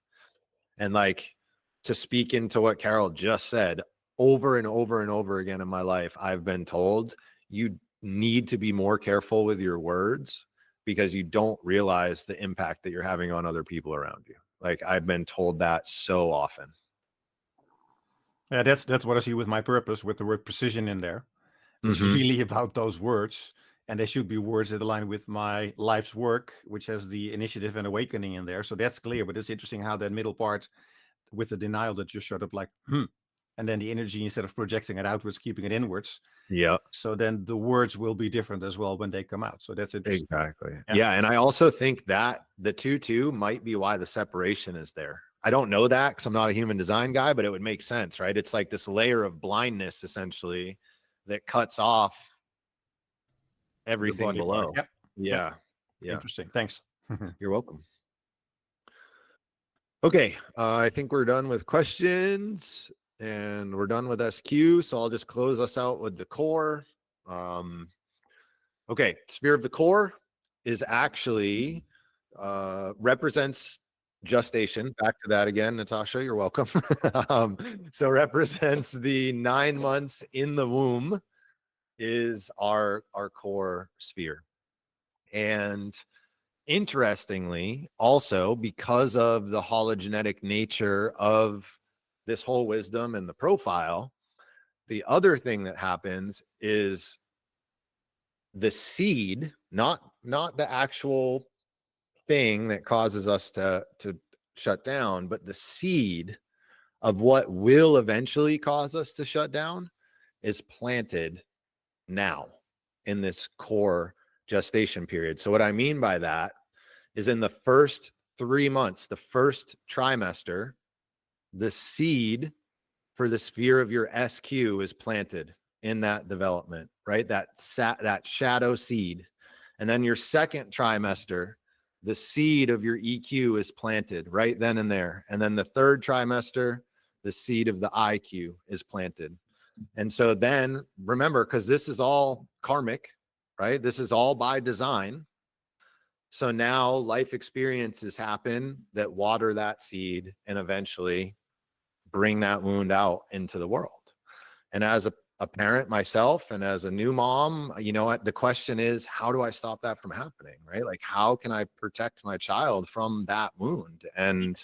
And like, to speak into what Carol just said, over and over and over again in my life, I've been told you need to be more careful with your words because you don't realize the impact that you're having on other people around you. Like, I've been told that so often. Yeah, that's what I see with my purpose, with the word precision in there, which is really about those words. And they should be words that align with my life's work, which has the initiative and awakening in there. So that's clear. But it's interesting how that middle part with the denial that just showed up like, and then the energy, instead of projecting it outwards, keeping it inwards. Yeah. So then the words will be different as well when they come out. So that's interesting. Exactly. Yeah. And I also think that the 2-2 might be why the separation is there. I don't know that because I'm not a human design guy, but it would make sense, right? It's like this layer of blindness essentially that cuts off everything below. Yep. Yeah. Interesting. Thanks. You're welcome. Okay. I think we're done with questions and we're done with SQ. So I'll just close us out with the core. Okay. Sphere of the core is actually represents gestation. Back to that again, Natasha, you're welcome. So represents the 9 months in the womb is our core sphere. And interestingly, also because of the hologenetic nature of this whole wisdom and the profile, the other thing that happens is the seed, not the actual thing that causes us to shut down, but the seed of what will eventually cause us to shut down is planted now in this core gestation period. So what I mean by that is in the first 3 months, the first trimester, the seed for the sphere of your SQ is planted in that development, right? That shadow seed. And then your second trimester, the seed of your EQ is planted right then and there. And then the third trimester, the seed of the IQ is planted. And so then remember, because this is all karmic, right? This is all by design. So now life experiences happen that water that seed and eventually bring that wound out into the world. And as a parent myself and as a new mom, you know what, the question is, how do I stop that from happening, right? Like, how can I protect my child from that wound? And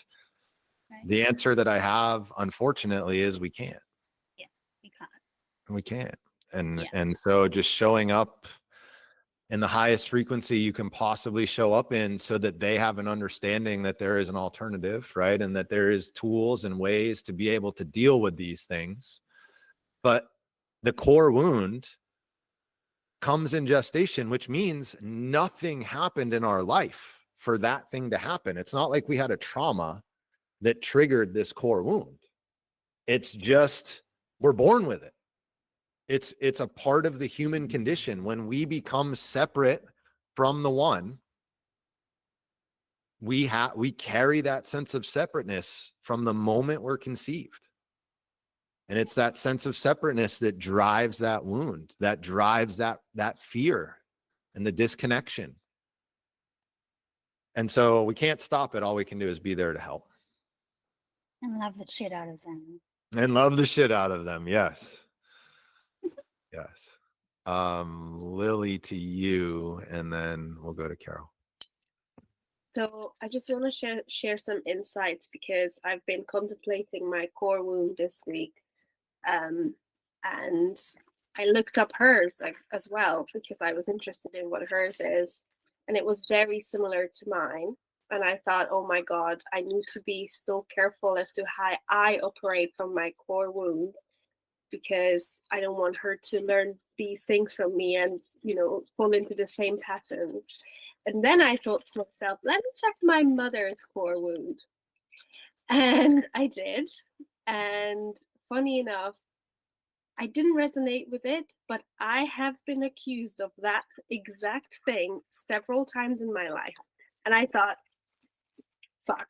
the answer that I have, unfortunately, is we can't. Yeah, we can't. We can't. And so just showing up in the highest frequency you can possibly show up in, so that they have an understanding that there is an alternative, right? And that there is tools and ways to be able to deal with these things. But the core wound comes in gestation, which means nothing happened in our life for that thing to happen. It's not like we had a trauma that triggered this core wound. It's just, we're born with it. It's a part of the human condition. When we become separate from the one, we carry that sense of separateness from the moment we're conceived. And it's that sense of separateness that drives that wound, that drives that fear and the disconnection. And so we can't stop it. All we can do is be there to help. And love the shit out of them. And love the shit out of them. Yes. Yes. Lily, to you, and then we'll go to Carol. So I just want to share some insights, because I've been contemplating my core wound this week. And I looked up hers as well, because I was interested in what hers is. And it was very similar to mine. And I thought, oh my God, I need to be so careful as to how I operate from my core wound, because I don't want her to learn these things from me and, fall into the same patterns. And then I thought to myself, let me check my mother's core wound. And I did. And funny enough, I didn't resonate with it, but I have been accused of that exact thing several times in my life. And I thought, fuck,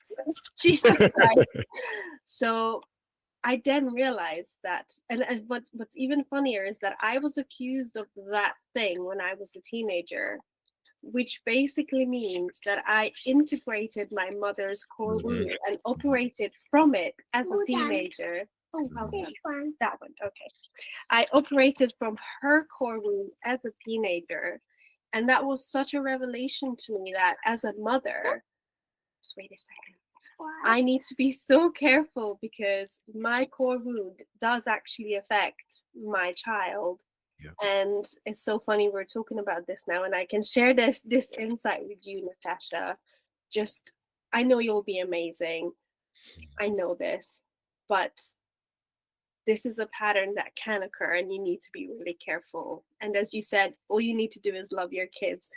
Jesus Christ. So I then realized that, and what's even funnier is that I was accused of that thing when I was a teenager, which basically means that I integrated my mother's core wound and operated from it as a teenager. Oh, well done. That one, okay. I operated from her core wound as a teenager, and that was such a revelation to me that as a mother, just wait a second, I need to be so careful, because my core wound does actually affect my child. Yeah. And it's so funny we're talking about this now, and I can share this insight with you, Natasha. Just, I know you'll be amazing. I know this, but this is a pattern that can occur, and you need to be really careful. And as you said, all you need to do is love your kids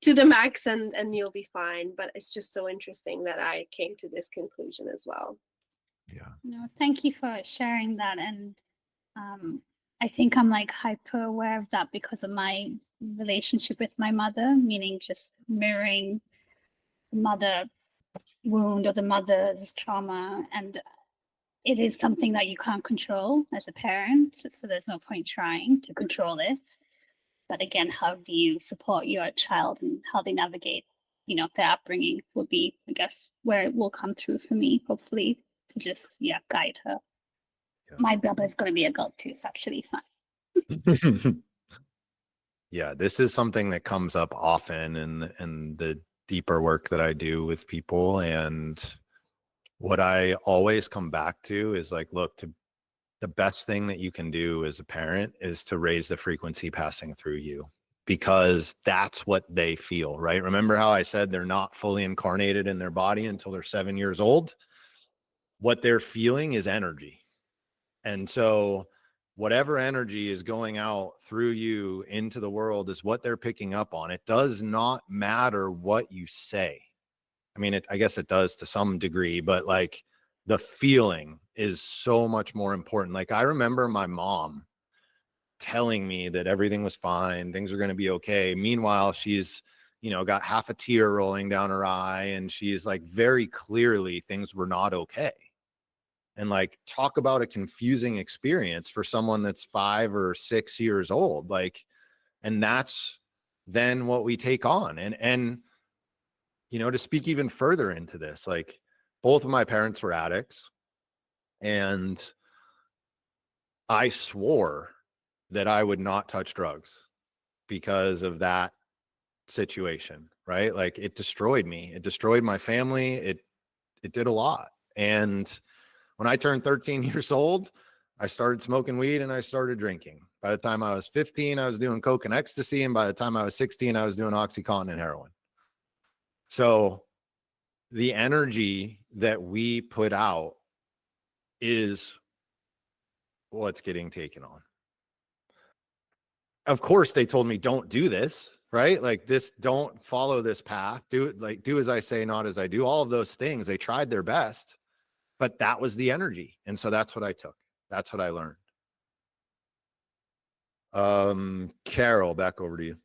to the max, and you'll be fine. But it's just so interesting that I came to this conclusion as well. Yeah. No, thank you for sharing that. And I think I'm like hyper aware of that because of my relationship with my mother, meaning just mirroring the mother wound or the mother's trauma. And it is something that you can't control as a parent, so there's no point trying to control it. But again, how do you support your child and how they navigate, their upbringing will be, I guess, where it will come through for me, hopefully, to just, guide her. Yeah. My brother's going to be a girl too, it's actually fine. Yeah, this is something that comes up often in the deeper work that I do with people. And what I always come back to is like, look, the best thing that you can do as a parent is to raise the frequency passing through you, because that's what they feel, right? Remember how I said they're not fully incarnated in their body until they're 7 years old? What they're feeling is energy. And so whatever energy is going out through you into the world is what they're picking up on. It does not matter what you say. I mean, I guess it does to some degree, but like the feeling is so much more important. Like I remember my mom telling me that everything was fine, things are going to be okay. Meanwhile, she's, you know, got half a tear rolling down her eye, and she's like, very clearly things were not okay. And like, talk about a confusing experience for someone that's 5 or 6 years old. Like, and that's then what we take on. And, you know, to speak even further into this, like, both of my parents were addicts, and I swore that I would not touch drugs because of that situation, right? Like, it destroyed me. It destroyed my family. It did a lot. And when I turned 13 years old, I started smoking weed and I started drinking. By the time I was 15, I was doing coke and ecstasy. And by the time I was 16, I was doing OxyContin and heroin. So the energy that we put out is what's getting taken on. Of course, they told me, don't do this, right? Like, this, don't follow this path. Do it, like, do as I say, not as I do. All of those things, they tried their best, but that was the energy. And so that's what I took. That's what I learned. Carol, back over to you.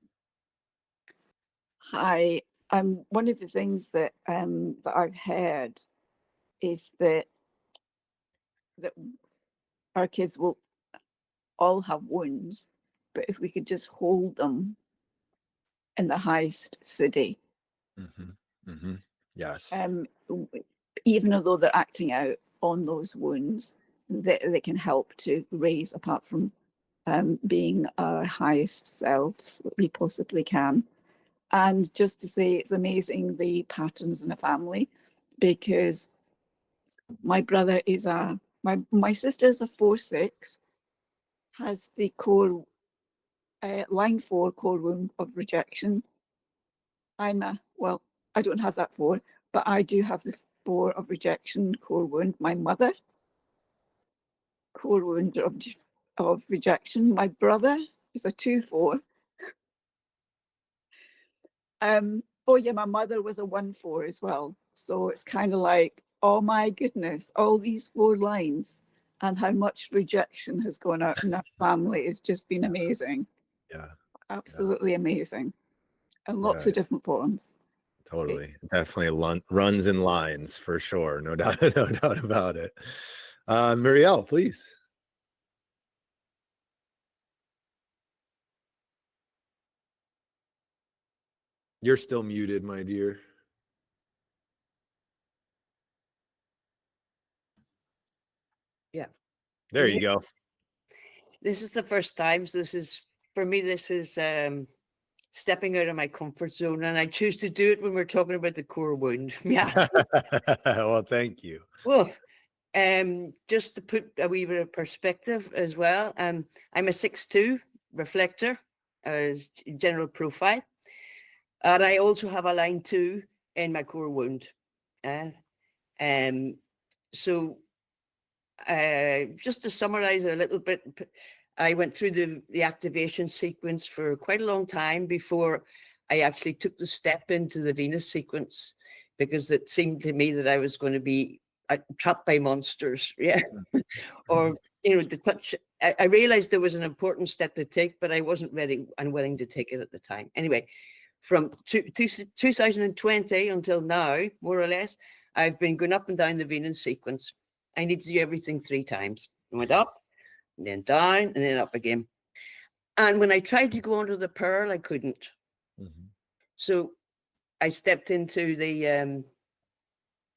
Hi. One of the things that that I've heard is that our kids will all have wounds, but if we could just hold them in the highest city, Yes. even although they're acting out on those wounds, they can help to raise, apart from being our highest selves that we possibly can. And just to say, it's amazing the patterns in a family, because my brother is my sister's a 4/6, has the core line 4 core wound of rejection. I don't have that 4, but I do have the 4 of rejection core wound. My mother, core wound of rejection. My brother is a 2/4. Oh yeah, my mother was a 1/4 as well. So it's kind of like, oh my goodness, all these 4 lines, and how much rejection has gone out in our family has just been amazing. Yeah. Absolutely amazing. And lots of different forms. Totally. Definitely runs in lines for sure. No doubt, no doubt about it. Muriel, please. You're still muted, my dear. Yeah. There you go. This is the first time. So this is, for me, this is stepping out of my comfort zone. And I choose to do it when we're talking about the core wound. Yeah. Well, thank you. Well, just to put a wee bit of perspective as well, I'm a 6'2" reflector as general profile. And I also have a line 2 in my core wound. So just to summarize a little bit, I went through the activation sequence for quite a long time before I actually took the step into the Venus sequence, because it seemed to me that I was going to be trapped by monsters. Yeah. Or, you know, to touch. I realized there was an important step to take, but I wasn't ready and willing to take it at the time. Anyway, from 2020 until now, more or less, I've been going up and down the Venus sequence. I need to do everything 3 times. I went up, and then down, and then up again. And when I tried to go under the pearl, I couldn't. So I stepped into the,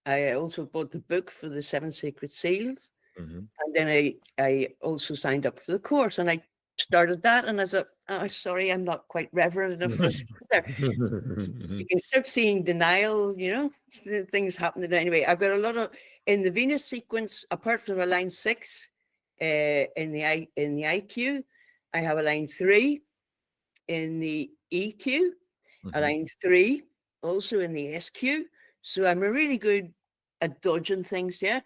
I also bought the book for the 7 Sacred Seals. And then I also signed up for the course, and I started that. And I thought, oh, sorry, I'm not quite reverent enough for there. You can start seeing denial, you know, things happening. Anyway, I've got a lot of, in the Venus sequence, apart from a line 6 in the IQ, I have a line 3 in the EQ, a line 3 also in the SQ. So I'm really good at dodging things, yeah.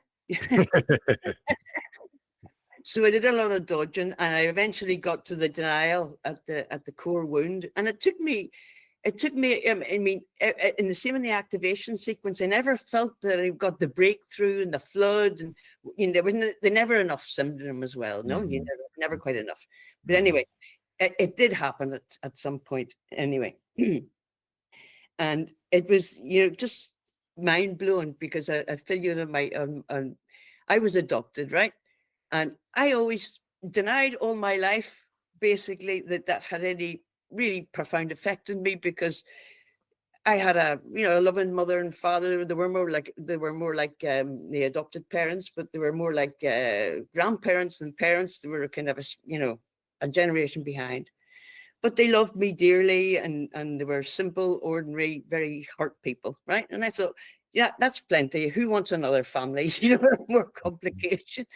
So I did a lot of dodging, and I eventually got to the denial at the core wound. And it took me it took me, I mean, in the same in the activation sequence, I never felt that I got the breakthrough and the flood, and you know, there never enough syndrome as well. No, you never quite enough. But anyway, it did happen at some point anyway. And it was, you know, just mind blowing, because I figured I was adopted, right? And I always denied all my life, basically, that had any really profound effect on me, because I had a loving mother and father. They were more like the adopted parents, but they were more like grandparents and parents. They were kind of a generation behind, but they loved me dearly, and they were simple, ordinary, very hurt people, right? And I thought, yeah, that's plenty. Who wants another family? More complication,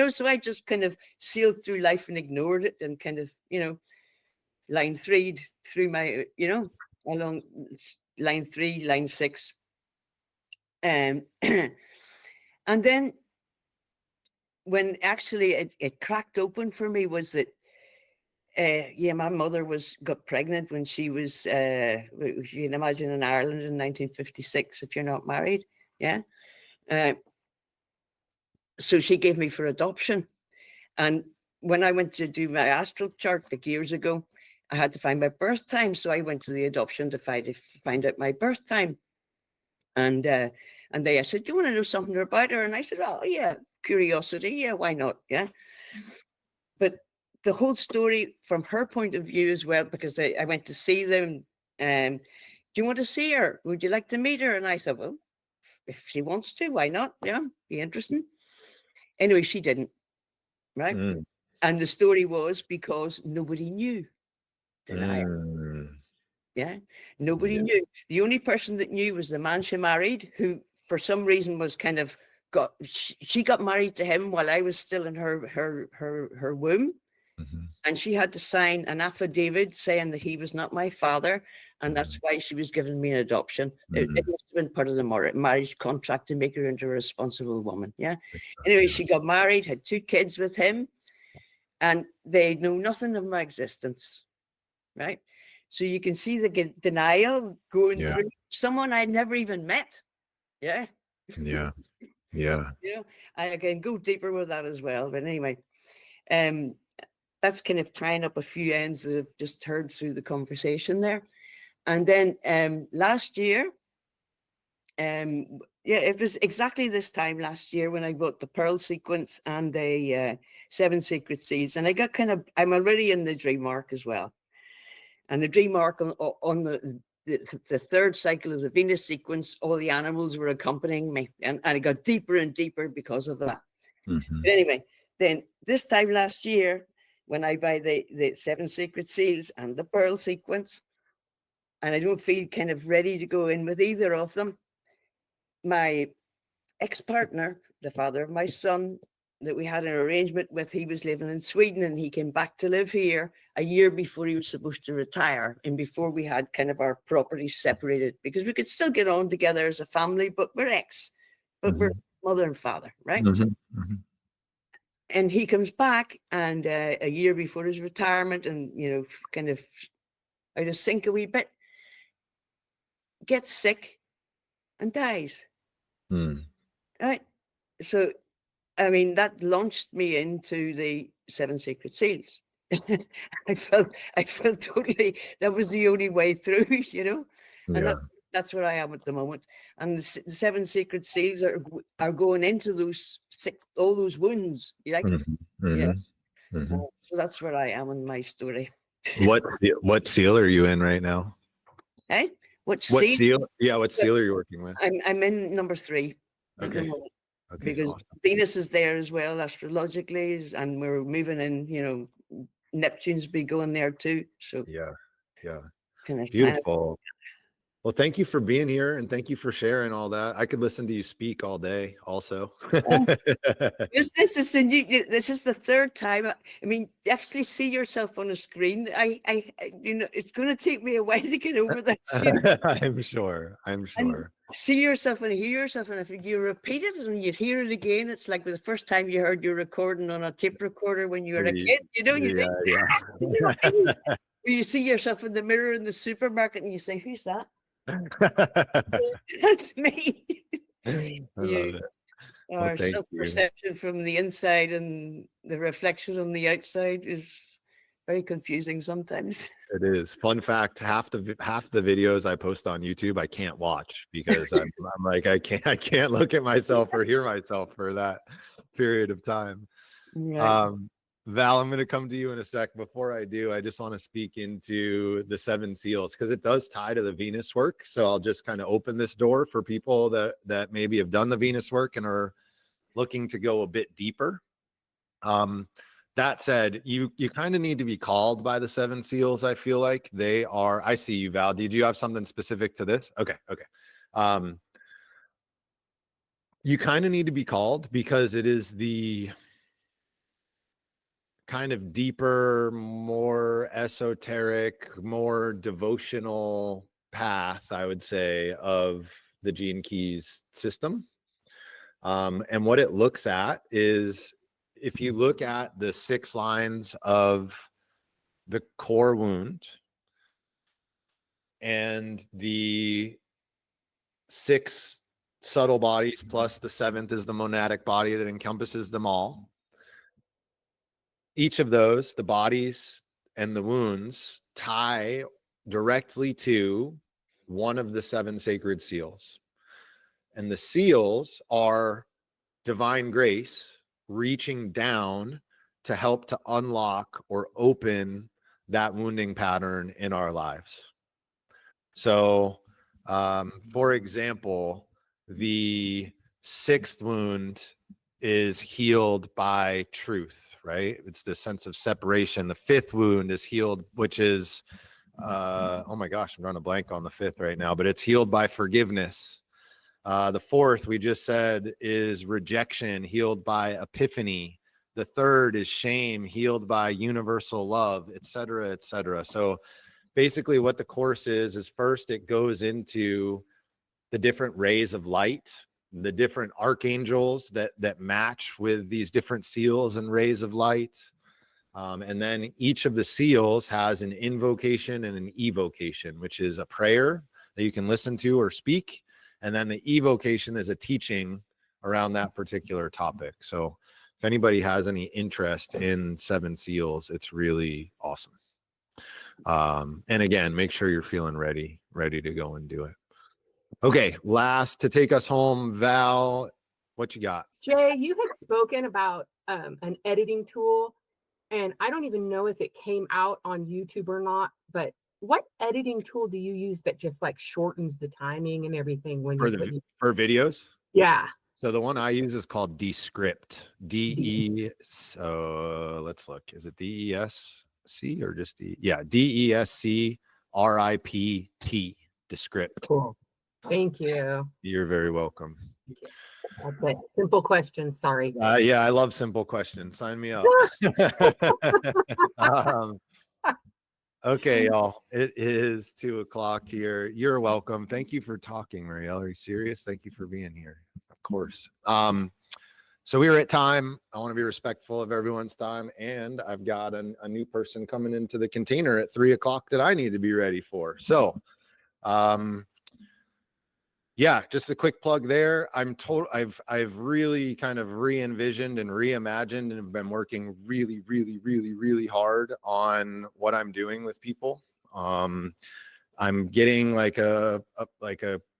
So I just kind of sailed through life and ignored it, and kind of, line 3'd through my, along line 3, line 6. And then when actually it cracked open for me was that, my mother got pregnant when she was, you can imagine, in Ireland in 1956, if you're not married. Yeah. So she gave me for adoption. And when I went to do my astral chart like years ago, I had to find my birth time. So I went to the adoption to find out my birth time. And I said, do you want to know something about her? And I said, oh, yeah, curiosity. Yeah, why not? Yeah. But the whole story from her point of view as well, because I went to see them. Do you want to see her? Would you like to meet her? And I said, well, if she wants to, why not? Yeah, be interesting. Anyway, she didn't. Right. And the story was because nobody knew. Yeah, nobody knew. The only person that knew was the man she married, who for some reason was kind of she got married to him while I was still in her womb. And she had to sign an affidavit saying that he was not my father, and that's why she was giving me an adoption. It must have been part of the marriage contract to make her into a responsible woman. Yeah. Anyway, she got married, had 2 kids with him, and they know nothing of my existence. Right. So you can see the denial going through someone I'd never even met. Yeah. Yeah. Yeah. I can go deeper with that as well. But anyway, that's kind of tying up a few ends that I've just heard through the conversation there. And then last year, it was exactly this time last year when I bought the Pearl sequence and the 7 Sacred Seeds. And I got I'm already in the dream arc as well. And the dream arc on the third cycle of the Venus sequence, all the animals were accompanying me. And I got deeper and deeper because of that. But anyway, then this time last year, when I buy the 7 Sacred Seals and the Pearl sequence, and I don't feel kind of ready to go in with either of them, my ex-partner, the father of my son, that we had an arrangement with, he was living in Sweden, and he came back to live here a year before he was supposed to retire, and before we had kind of our properties separated, because we could still get on together as a family, but we're we're mother and father, right? And he comes back, and a year before his retirement, and kind of out of sync a wee bit, gets sick and dies. Right. So I mean, that launched me into the 7 Sacred Seals. I felt totally, that was the only way through, and that's where I am at the moment. And the 7 Sacred Seals are going into all those wounds, yeah. So that's where I am in my story. What seal are you in right now? Hey, what seal? Yeah, what seal are you working with? I'm in number 3. Okay. Because awesome. Venus is there as well astrologically, and we're moving in, Neptune's be going there too. So yeah. kind of Beautiful. Well, thank you for being here, and thank you for sharing all that. I could listen to you speak all day also. This is the 3rd time. I mean, actually see yourself on a screen. I it's going to take me a while to get over this. I'm sure. And see yourself and hear yourself, and if you repeat it and you hear it again, it's like the first time you heard your recording on a tape recorder when you were a kid. You think, you see yourself in the mirror in the supermarket and you say, "Who's that?" I That's me. love You it. Well, Our thank you. self-perception from the inside and the reflection on the outside is very confusing sometimes. It is. Fun fact: half the videos I post on YouTube I can't watch because I'm like I can't look at myself or hear myself for that period of time. Right. Val, I'm going to come to you in a sec. Before I do, I just want to speak into the 7 seals because it does tie to the Venus work. So I'll just kind of open this door for people that maybe have done the Venus work and are looking to go a bit deeper. That said, you kind of need to be called by the 7 seals. I feel like they are. I see you, Val. Did you have something specific to this? Okay. You kind of need to be called because it is the kind of deeper, more esoteric, more devotional path, I would say, of the Gene Keys system. And what it looks at is, if you look at the 6 lines of the core wound and the 6 subtle bodies plus the 7th is the monadic body that encompasses them all, each of those, the bodies and the wounds, tie directly to one of the 7 sacred seals. And the seals are divine grace reaching down to help to unlock or open that wounding pattern in our lives. So, for example, the 6th wound is healed by truth, right? It's the sense of separation. The 5th wound is healed, which is, oh my gosh, I'm drawing a blank on the 5th right now, but it's healed by forgiveness. The 4th, we just said, is rejection, healed by epiphany. The 3rd is shame, healed by universal love, et cetera, et cetera. So basically what the course is first it goes into the different rays of light, the different archangels that match with these different seals and rays of light. And then each of the seals has an invocation and an evocation, which is a prayer that you can listen to or speak. And then the evocation is a teaching around that particular topic. So if anybody has any interest in 7 seals, it's really awesome. And again, make sure you're feeling ready to go and do it. Okay, last to take us home, Val, what you got? Jay, you had spoken about an editing tool, and I don't even know if it came out on YouTube or not, but what editing tool do you use that just like shortens the timing and everything when you for videos? Yeah. So the one I use is called Descript. So let's look. Is it DESC or just D? Yeah, DESCRIPT. Descript. Cool. Thank you. You're very welcome. Okay. Simple question. Sorry. Yeah, I love simple questions. Sign me up. Okay, y'all. It is 2:00 here. You're welcome. Thank you for talking, Marielle. Are you serious? Thank you for being here. Of course. So we are at time. I want to be respectful of everyone's time, and I've got a new person coming into the container at 3:00 that I need to be ready for. So, yeah, just a quick plug there. I've really kind of re-envisioned and reimagined and have been working really, really, really, really hard on what I'm doing with people. I'm getting like a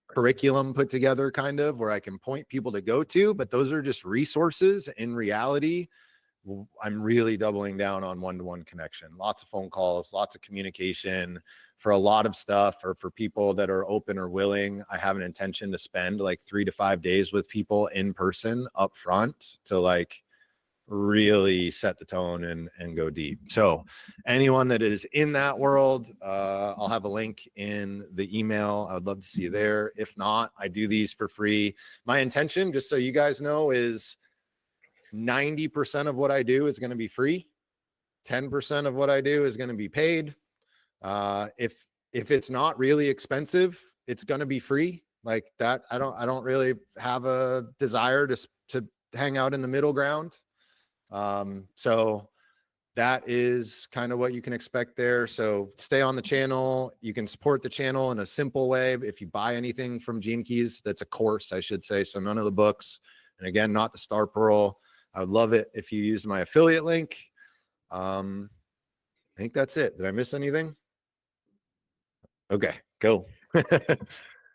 curriculum put together kind of where I can point people to go to, but those are just resources. In reality, I'm really doubling down on one-to-one connection, lots of phone calls, lots of communication for a lot of stuff, or for people that are open or willing. I have an intention to spend like 3 to 5 days with people in person up front to like really set the tone and go deep. So anyone that is in that world, I'll have a link in the email. I would love to see you there. If not, I do these for free. My intention, just so you guys know, is 90% of what I do is going to be free. 10% of what I do is going to be paid. If it's not really expensive, it's going to be free. Like that, I don't really have a desire to hang out in the middle ground. So that is kind of what you can expect there. So stay on the channel. You can support the channel in a simple way. If you buy anything from Gene Keys, that's a course, I should say. So none of the books. And again, not the Star Pearl. I would love it if you use my affiliate link. I think that's it. Did I miss anything? Okay, go.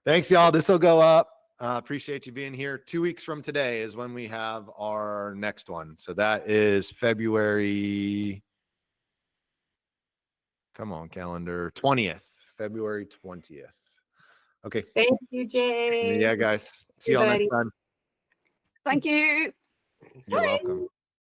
Thanks, y'all. This will go up. Appreciate you being here. 2 weeks from today is when we have our next one. So that is February. Come on, calendar. 20th. February 20th. Okay. Thank you, Jay. Yeah, guys. See y'all next Everybody. time. Thank you. You're welcome.